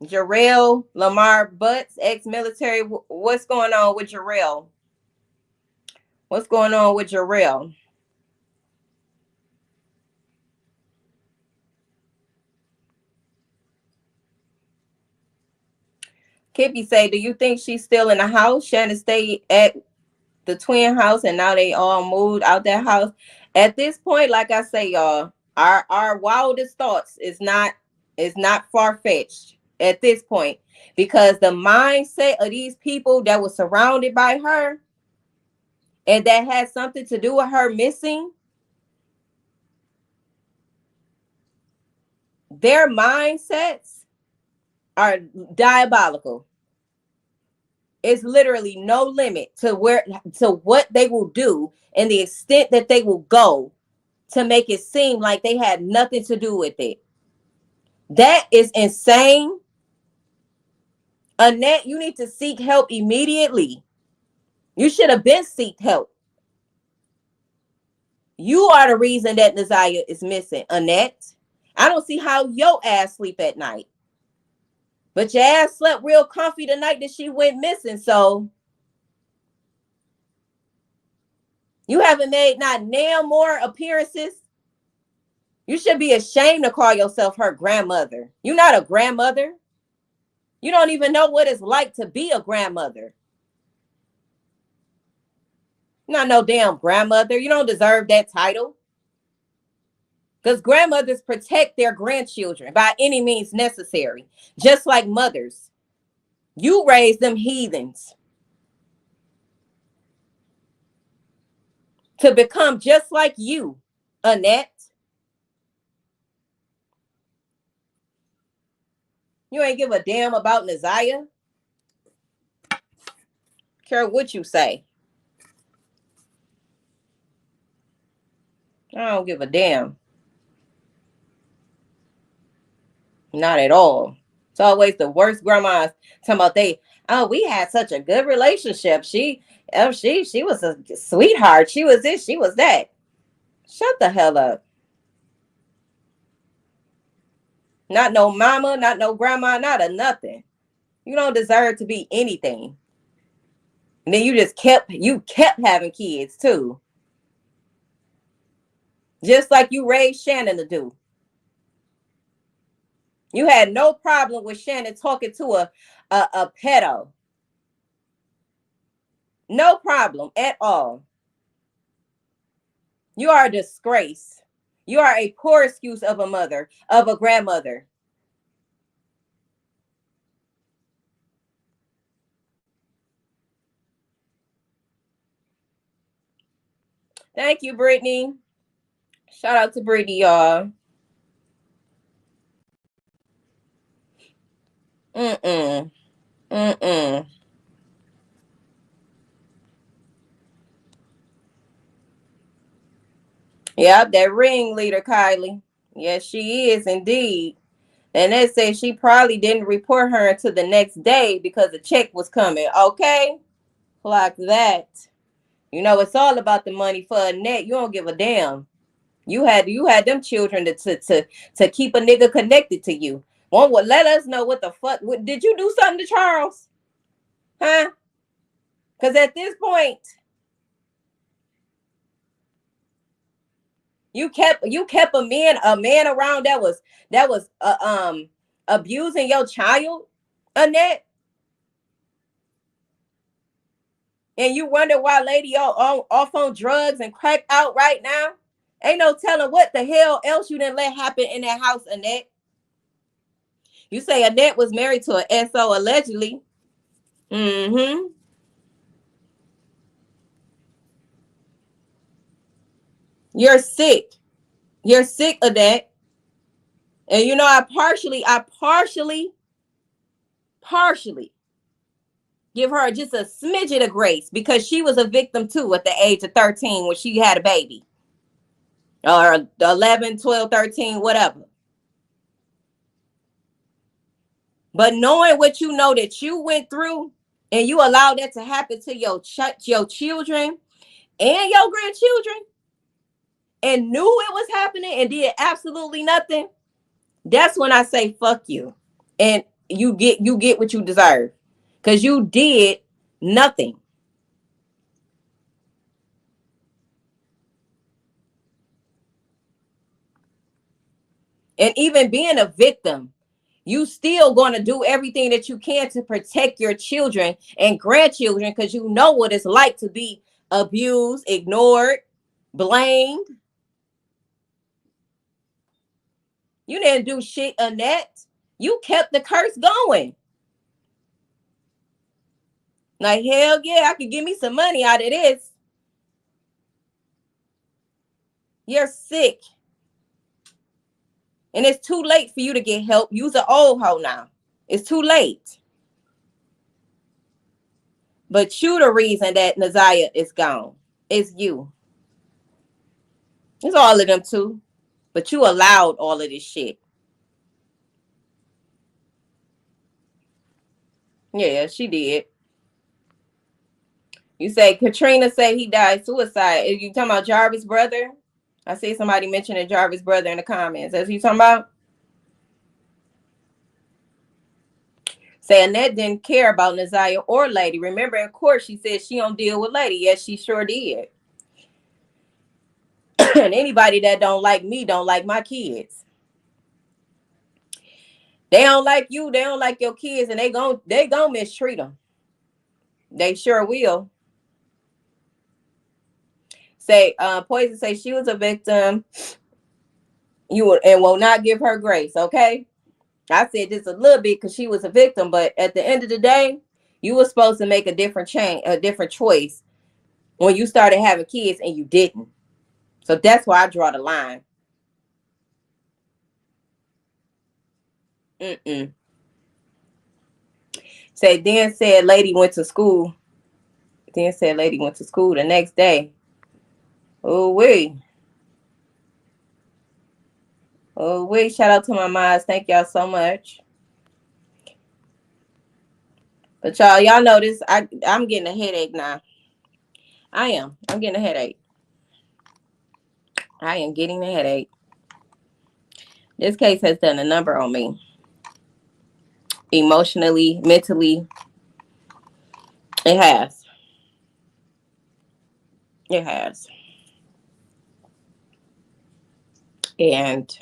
Jarrell Lamar Butts, ex-military. What's going on with Jarrell? What's going on with Jarrell? Kippy say, do you think she's still in the house? Shannon stayed at the twin house and now they all moved out that house. At this point, like I say, y'all, our wildest thoughts is not far-fetched at this point, because the mindset of these people that was surrounded by her and that had something to do with her missing, their mindsets are diabolical. It's literally no limit to what they will do and the extent that they will go to make it seem like they had nothing to do with it. That is insane. Annette, you need to seek help immediately. You should have been seek help. You are the reason that Naziyah is missing, Annette. I don't see how your ass sleep at night. But your ass slept real comfy the night that she went missing, so you haven't made not nail more appearances. You should be ashamed to call yourself her grandmother. You're not a grandmother. You don't even know what it's like to be a grandmother. You're not no damn grandmother. You don't deserve that title. Because grandmothers protect their grandchildren by any means necessary, just like mothers. You raised them heathens to become just like you, Annette. You ain't give a damn about Naziyah. Care what you say. I don't give a damn. Not at all. It's always the worst grandmas talking about we had such a good relationship. She was a sweetheart. She was this, she was that. Shut the hell up. Not no mama, not no grandma, not a nothing. You don't deserve to be anything. And then you kept having kids too. Just like you raised Shannon to do. You had no problem with Shannon talking to a pedo. No problem at all. You are a disgrace. You are a poor excuse of a mother, of a grandmother. Thank you, Brittany. Shout out to Brittany, y'all. Mm-mm. Yep, that ringleader, Kylie. Yes, she is indeed. And they say she probably didn't report her until the next day because the check was coming. Okay? Like that. You know, it's all about the money for Annette. You don't give a damn. You had them children to keep a nigga connected to you. One would let us know what the fuck. Did you do something to Charles? Huh? Because at this point, you kept a man around that was abusing your child, Annette? And you wonder why lady off on drugs and crack out right now? Ain't no telling what the hell else you didn't let happen in that house, Annette. You say Annette was married to an SO allegedly. Mm-hmm. You're sick. You're sick, Annette. And you know, I partially give her just a smidget of grace because she was a victim too at the age of 13 when she had a baby. Or 11, 12, 13, whatever. But knowing what you know that you went through and you allowed that to happen to your children and your grandchildren and knew it was happening and did absolutely nothing, that's when I say fuck you. And you get what you deserve. Because you did nothing. And even being a victim, you still going to do everything that you can to protect your children and grandchildren because you know what it's like to be abused, ignored, blamed. You didn't do shit, Annette. You kept the curse going. Like, hell yeah, I could give me some money out of this. You're sick. And it's too late for you to get help. You's an old hoe now. It's too late. But you the reason that Naziyah is gone. It's you. It's all of them too. But you allowed all of this shit. Yeah, she did. You say Katrina said he died suicide. Are you talking about Jarvis' brother? I see somebody mentioning Jarvis' brother in the comments. That's what you talking about? Say Annette didn't care about Naziyah or Lady. Remember in court she said she don't deal with Lady. Yes, she sure did. And anybody that don't like me don't like my kids. They don't like you. They don't like your kids, and they gon' mistreat them. They sure will. Say, Poison say she was a victim. You will, and will not give her grace. Okay, I said this a little bit because she was a victim, but at the end of the day, you were supposed to make a different choice when you started having kids, and you didn't. So that's why I draw the line. Say then said lady went to school. Then said lady went to school the next day. Oh wait. Oh wait. Shout out to my moms. Thank y'all so much. But y'all know this. I'm getting a headache now. I am. I'm getting a headache. I am getting a headache. This case has done a number on me. Emotionally, mentally. It has. It has. And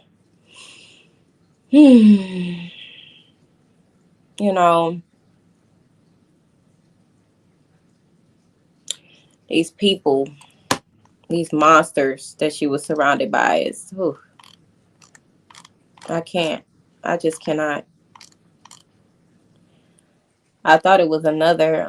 you know, these people, these monsters that she was surrounded by is, I can't. I just cannot. I thought it was another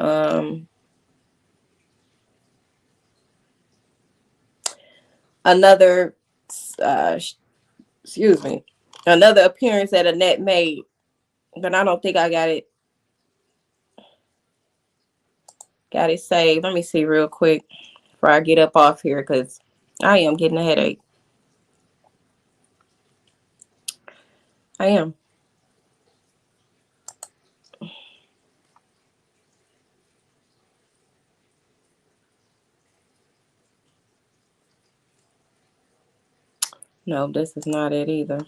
excuse me, another appearance that Annette made, but I don't think I got it saved. Let me see real quick before I get up off here because I am getting a headache. I am. No, this is not it either.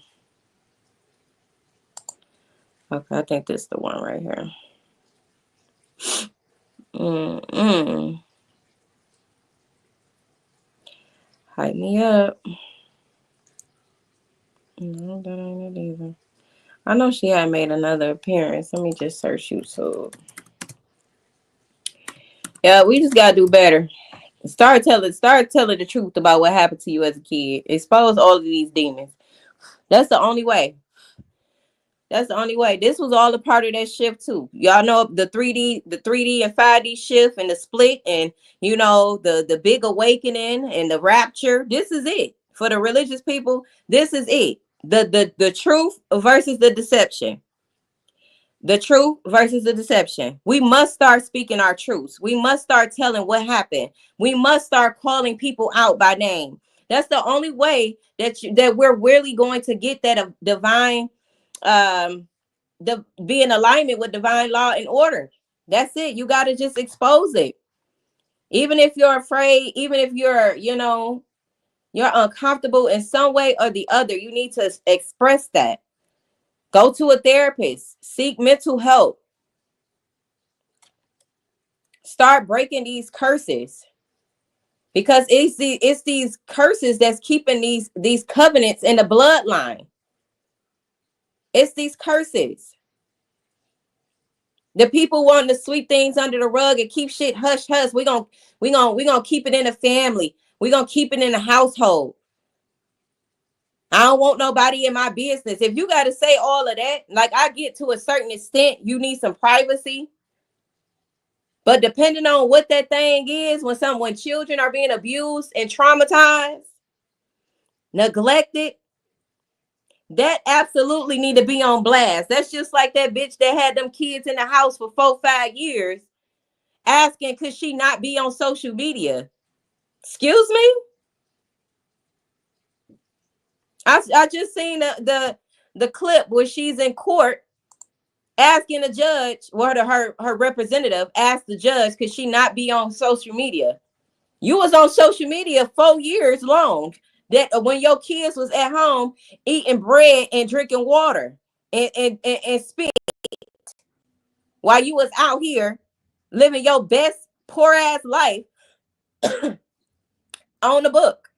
Okay, I think this is the one right here. Hype me up. No, that ain't it either. I know she had made another appearance. Let me just search YouTube. Yeah, we just gotta do better. Start telling the truth about what happened to you as a kid. Expose all of these demons. That's the only way. That's the only way. This was all a part of that shift too. Y'all know the 3D and 5D shift and the split, and you know the big awakening and the rapture. This is it for the religious people. This is it. The truth versus the deception. The truth versus the deception. We must start speaking our truths. We must start telling what happened. We must start calling people out by name. That's the only way that we're really going to get that divine be in alignment with divine law and order. That's it. You got to just expose it. Even if you're afraid, even if you're uncomfortable in some way or the other, you need to express that. Go to a therapist, seek mental help. Start breaking these curses, because it's these curses that's keeping these covenants in the bloodline. It's these curses. The people wanting to sweep things under the rug and keep shit hush hush. We gonna keep it in the family. We gonna keep it in the household. I don't want nobody in my business. If you got to say all of that, like, I get to a certain extent, you need some privacy. But depending on what that thing is, when children are being abused and traumatized, neglected, that absolutely need to be on blast. That's just like that bitch that had them kids in the house for 4-5 years asking could she not be on social media. Excuse me? I just seen the clip where she's in court asking the judge, or her representative asked the judge, could she not be on social media? You was on social media 4 years long, that when your kids was at home eating bread and drinking water and spit, while you was out here living your best poor ass life on the book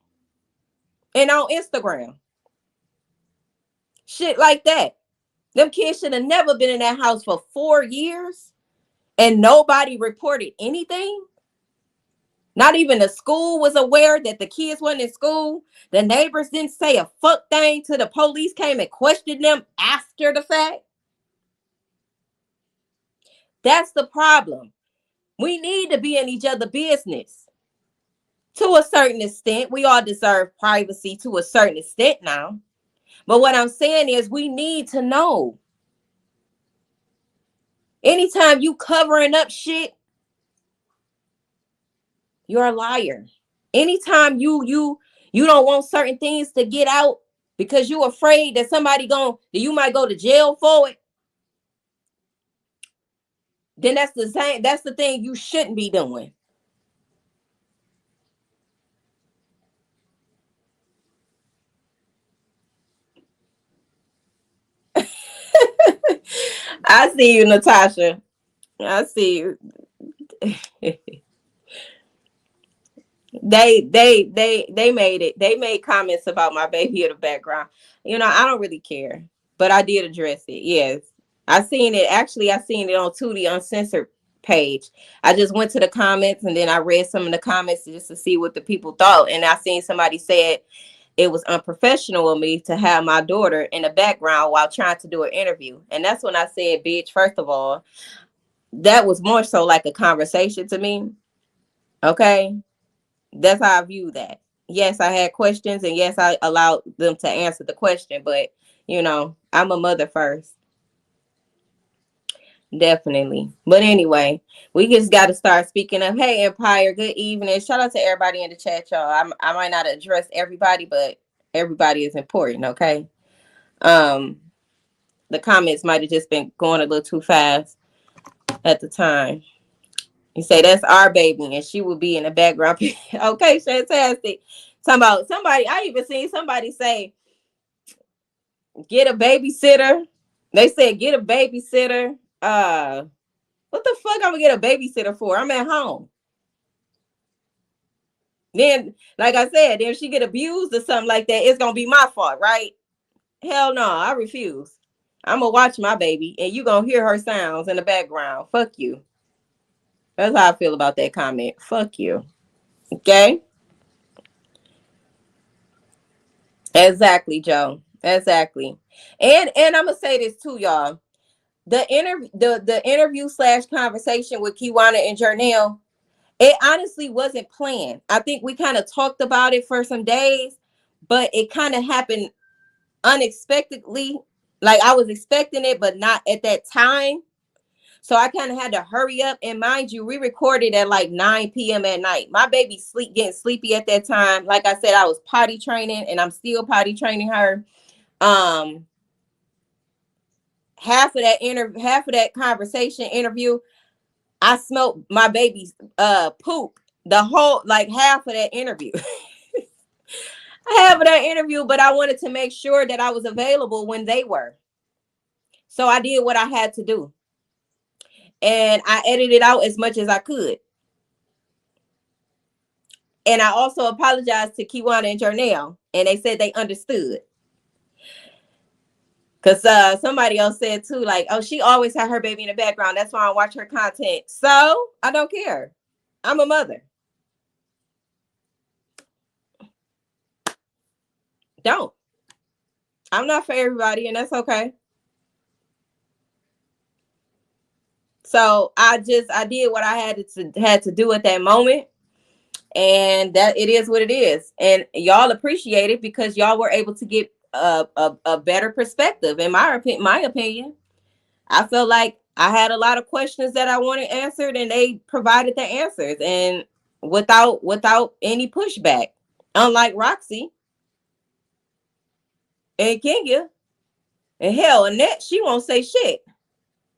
and on Instagram. Shit like that. Them kids should have never been in that house for 4 years and nobody reported anything. Not even the school was aware that the kids weren't in school. The neighbors didn't say a fuck thing till the police came and questioned them after the fact. That's the problem. We need to be in each other's business. To a certain extent, we all deserve privacy to a certain extent now. But what I'm saying is we need to know. Anytime you covering up shit, you're a liar. Anytime you don't want certain things to get out because you're afraid that you might go to jail for it, then that's the thing you shouldn't be doing. I see you, Natasha. I see you. They made it. They made comments about my baby in the background. I don't really care, but I did address it. Yes, I seen it. Actually, I seen it on Tootie Uncensored page. I just went to the comments and then I read some of the comments just to see what the people thought. And I seen somebody said it was unprofessional of me to have my daughter in the background while trying to do an interview. And that's when I said, bitch, first of all, that was more so like a conversation to me. Okay. That's how I view that. Yes, I had questions, and yes, I allowed them to answer the question, but I'm a mother first. Definitely. But anyway, we just got to start speaking up. Hey, Empire, good evening. Shout out to everybody in the chat, y'all. I might not address everybody, but everybody is important, okay? The comments might have just been going a little too fast at the time. You say that's our baby and she will be in the background. Okay, fantastic. Talking about somebody, I even seen somebody say, get a babysitter. They said, get a babysitter. What the fuck I'm gonna get a babysitter for? I'm at home. Then, like I said, if she get abused or something like that, it's gonna be my fault, right? Hell no, I refuse. I'm gonna watch my baby, and you gonna hear her sounds in the background. Fuck you. That's how I feel about that comment. Fuck you. Okay. Exactly, Joe. Exactly. And I'm gonna say this too, y'all. The interview / conversation with Kiwana and Jarnell, it honestly wasn't planned. I think we kind of talked about it for some days, but it kind of happened unexpectedly. Like I was expecting it, but not at that time. So I kind of had to hurry up. And mind you, we recorded at like 9 p.m. at night. My baby getting sleepy at that time. Like I said, I was potty training, and I'm still potty training her. Half of that conversation interview, I smelled my baby's poop. The whole, like, half of that interview. Half of that interview, but I wanted to make sure that I was available when they were. So I did what I had to do. And I edited out as much as I could. And I also apologized to Kiwana and Jarnell, and they said they understood. Because somebody else said too, like, oh, she always had her baby in the background. That's why I watch her content. So I don't care. I'm a mother. Don't. I'm not for everybody, and that's okay. So I did what I had to do at that moment. And that it is what it is. And y'all appreciate it because y'all were able to get a better perspective. In my opinion, I felt like I had a lot of questions that I wanted answered, and they provided the answers, and without any pushback. Unlike Roxy and Kenya, and hell, Annette, she won't say shit.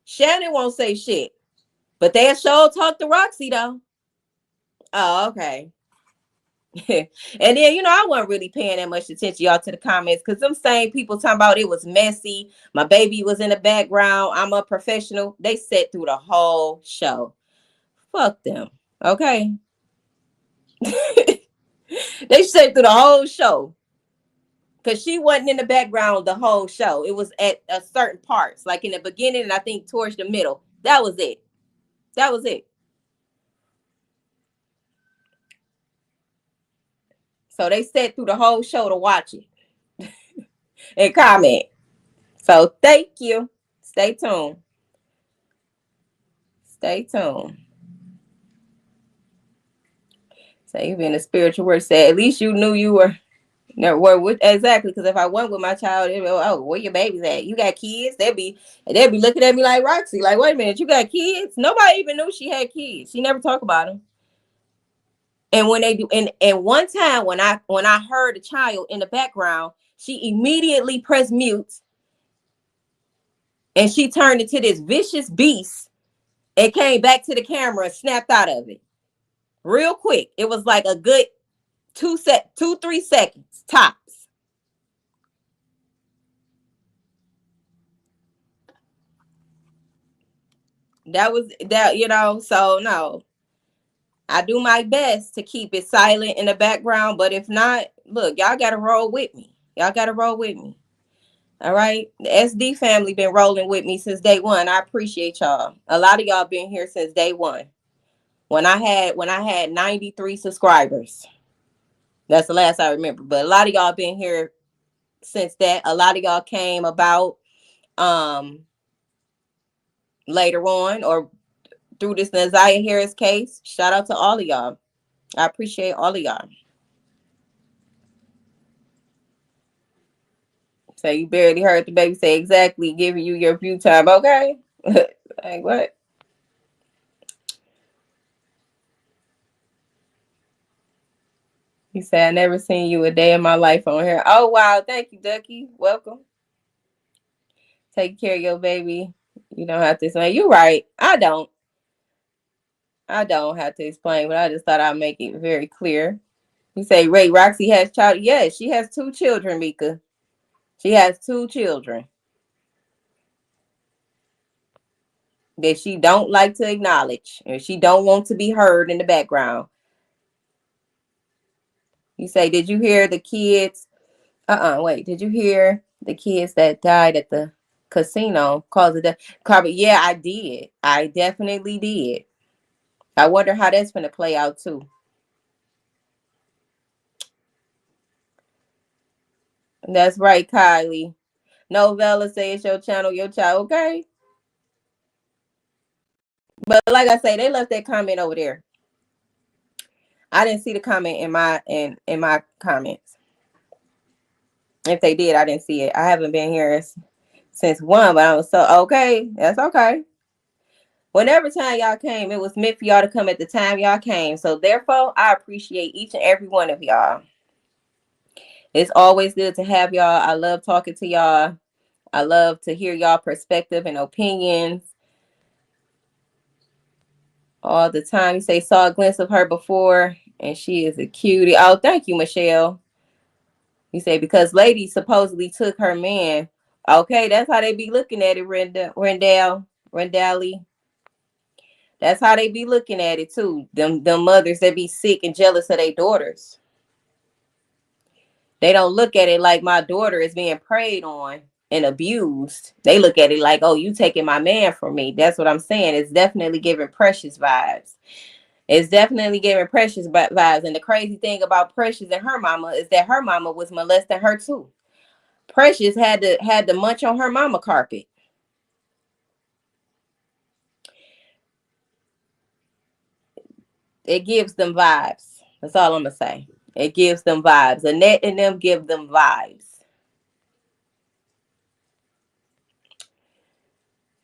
Shannon won't say shit, but they'll sure talk to Roxy though. Oh, okay. And then, I wasn't really paying that much attention, y'all, to the comments, because them same people talking about it was messy. My baby was in the background. I'm a professional. They sat through the whole show. Fuck them. Okay. They sat through the whole show. Because she wasn't in the background the whole show. It was at a certain parts, like in the beginning, and I think towards the middle. That was it. That was it. So they sat through the whole show to watch it and comment. So thank you. Stay tuned. Stay tuned. So you being a spiritual word said, at least you knew you were with exactly. Because if I went with my child, it'd be, oh, where your babies at? You got kids? They'd be looking at me like Roxy, like, wait a minute, you got kids? Nobody even knew she had kids. She never talked about them. And when they do, and one time when I heard a child in the background, she immediately pressed mute, and she turned into this vicious beast and came back to the camera and snapped out of it real quick. It was like a good 2-3 seconds tops. That was that, so no. I do my best to keep it silent in the background, but if not, look, y'all gotta roll with me. Y'all gotta roll with me. All right. The SD family been rolling with me since day one. I appreciate y'all. A lot of y'all been here since day one. When I had 93 subscribers. That's the last I remember. But a lot of y'all been here since that. A lot of y'all came about later on or through this Naziyah Harris case. Shout out to all of y'all. I appreciate all of y'all. So you barely heard the baby say exactly, giving you your view time. Okay. Like what? He said, I never seen you a day in my life on here. Oh, wow. Thank you, Ducky. Welcome. Take care of your baby. You don't have to explain. You're right. I don't have to explain, but I just thought I'd make it very clear. You say, Ray, Roxy has child. Yes, she has 2 children, Mika. She has 2 children that she don't like to acknowledge, and she don't want to be heard in the background. You say, did you hear the kids? Wait, did you hear the kids that died at the casino cause of death. Yeah, I did. I definitely did. I wonder how that's gonna play out too. That's right, Kylie. Novella say it's your channel, your child. Okay. But like I say, they left that comment over there. I didn't see the comment in my comments. If they did, I didn't see it. I haven't been here since 1, but I was so okay. That's okay. Whenever time y'all came, it was meant for y'all to come at the time y'all came. So therefore, I appreciate each and every one of y'all. It's always good to have y'all. I love talking to y'all. I love to hear y'all perspective and opinions all the time. You say saw a glimpse of her before, and she is a cutie. Oh, thank you, Michelle. You say because lady supposedly took her man. Okay, that's how they be looking at it, Rendali. That's how they be looking at it too. Them mothers that be sick and jealous of their daughters. They don't look at it like my daughter is being preyed on and abused. They look at it like, oh, you taking my man from me. That's what I'm saying. It's definitely giving Precious vibes. It's definitely giving Precious vibes. And the crazy thing about Precious and her mama is that her mama was molesting her too. Precious had to munch on her mama carpet. It gives them vibes. That's all I'm gonna say. It gives them vibes. Annette and them give them vibes.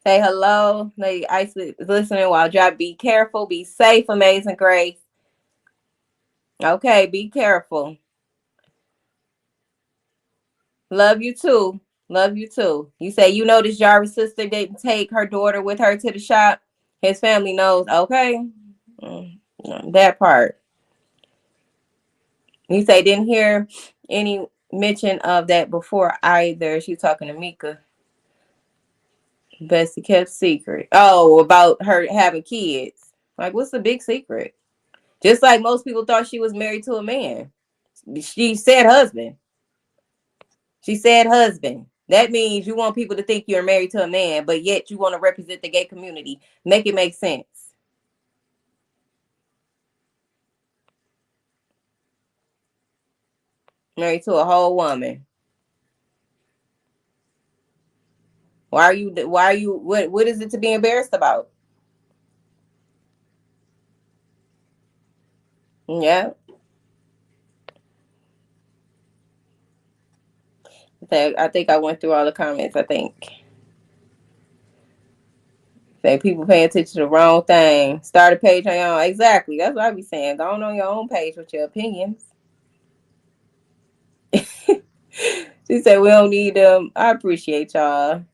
Say hello. Lady Ice is listening while drive. Be careful. Be safe. Amazing Grace. Okay, be careful. Love you too. Love you too. You say you noticed Jarvis' sister didn't take her daughter with her to the shop. His family knows. Okay. That part. You say didn't hear any mention of that before either. She's talking to Mika. Best kept secret. Oh, about her having kids. Like, what's the big secret? Just like most people thought she was married to a man. She said husband. She said husband. That means you want people to think you're married to a man, but yet you want to represent the gay community. Make it make sense. Married to a whole woman. What is it to be embarrassed about? Yeah. I think I went through all the comments, I think. Say people paying attention to the wrong thing. Start a page on your own. Exactly. That's what I be saying. Go on your own page with your opinions. She said we don't need them. I appreciate y'all.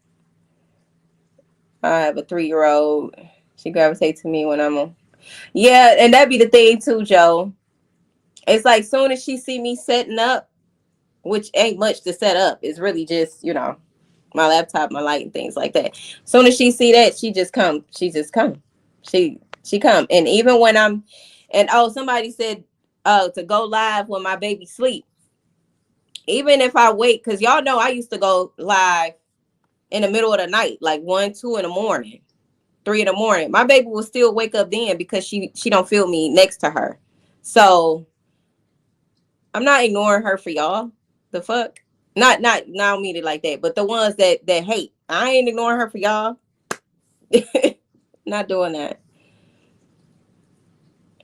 I have a 3-year-old. She gravitates to me when I'm on. Yeah, and that'd be the thing too, Joe. It's like soon as she see me setting up, which ain't much to set up. It's really just, my laptop, my light, and things like that. Soon as she see that, she just come. She come. And even when somebody said to go live when my baby sleep. Even if I wait, because y'all know I used to go live in the middle of the night, like 1, 2 in the morning, 3 in the morning. My baby will still wake up then because she don't feel me next to her. So I'm not ignoring her for y'all. The fuck? Not I don't mean it like that, but the ones that hate. I ain't ignoring her for y'all. Not doing that.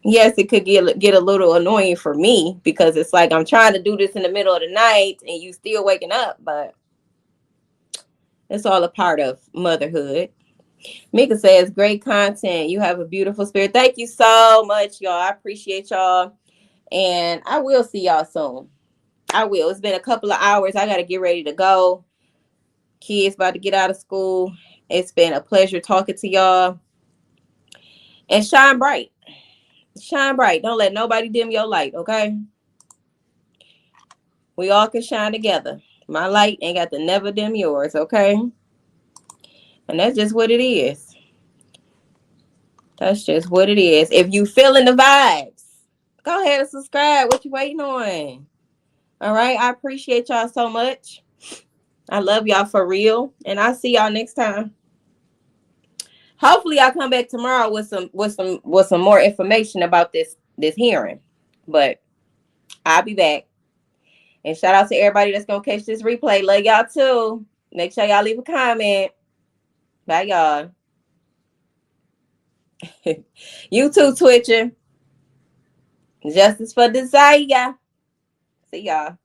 Yes, it could get a little annoying for me because it's like I'm trying to do this in the middle of the night and you still waking up, but it's all a part of motherhood. Mika says, great content. You have a beautiful spirit. Thank you so much, y'all. I appreciate y'all. And I will see y'all soon. I will. It's been a couple of hours. I got to get ready to go. Kids about to get out of school. It's been a pleasure talking to y'all. And shine bright. Shine bright. Don't let nobody dim your light, okay? We all can shine together. My light ain't got to never dim yours, okay? And that's just what it is. That's just what it is. If you feeling the vibes, go ahead and subscribe. What you waiting on? All right. I appreciate y'all so much. I love y'all for real. And I'll see y'all next time. Hopefully I'll come back tomorrow with some more information about this hearing. But I'll be back. And shout out to everybody that's gonna catch this replay. Love y'all too. Make sure y'all leave a comment. Bye y'all. You too, Twitcher. Justice for Naziyah. See y'all.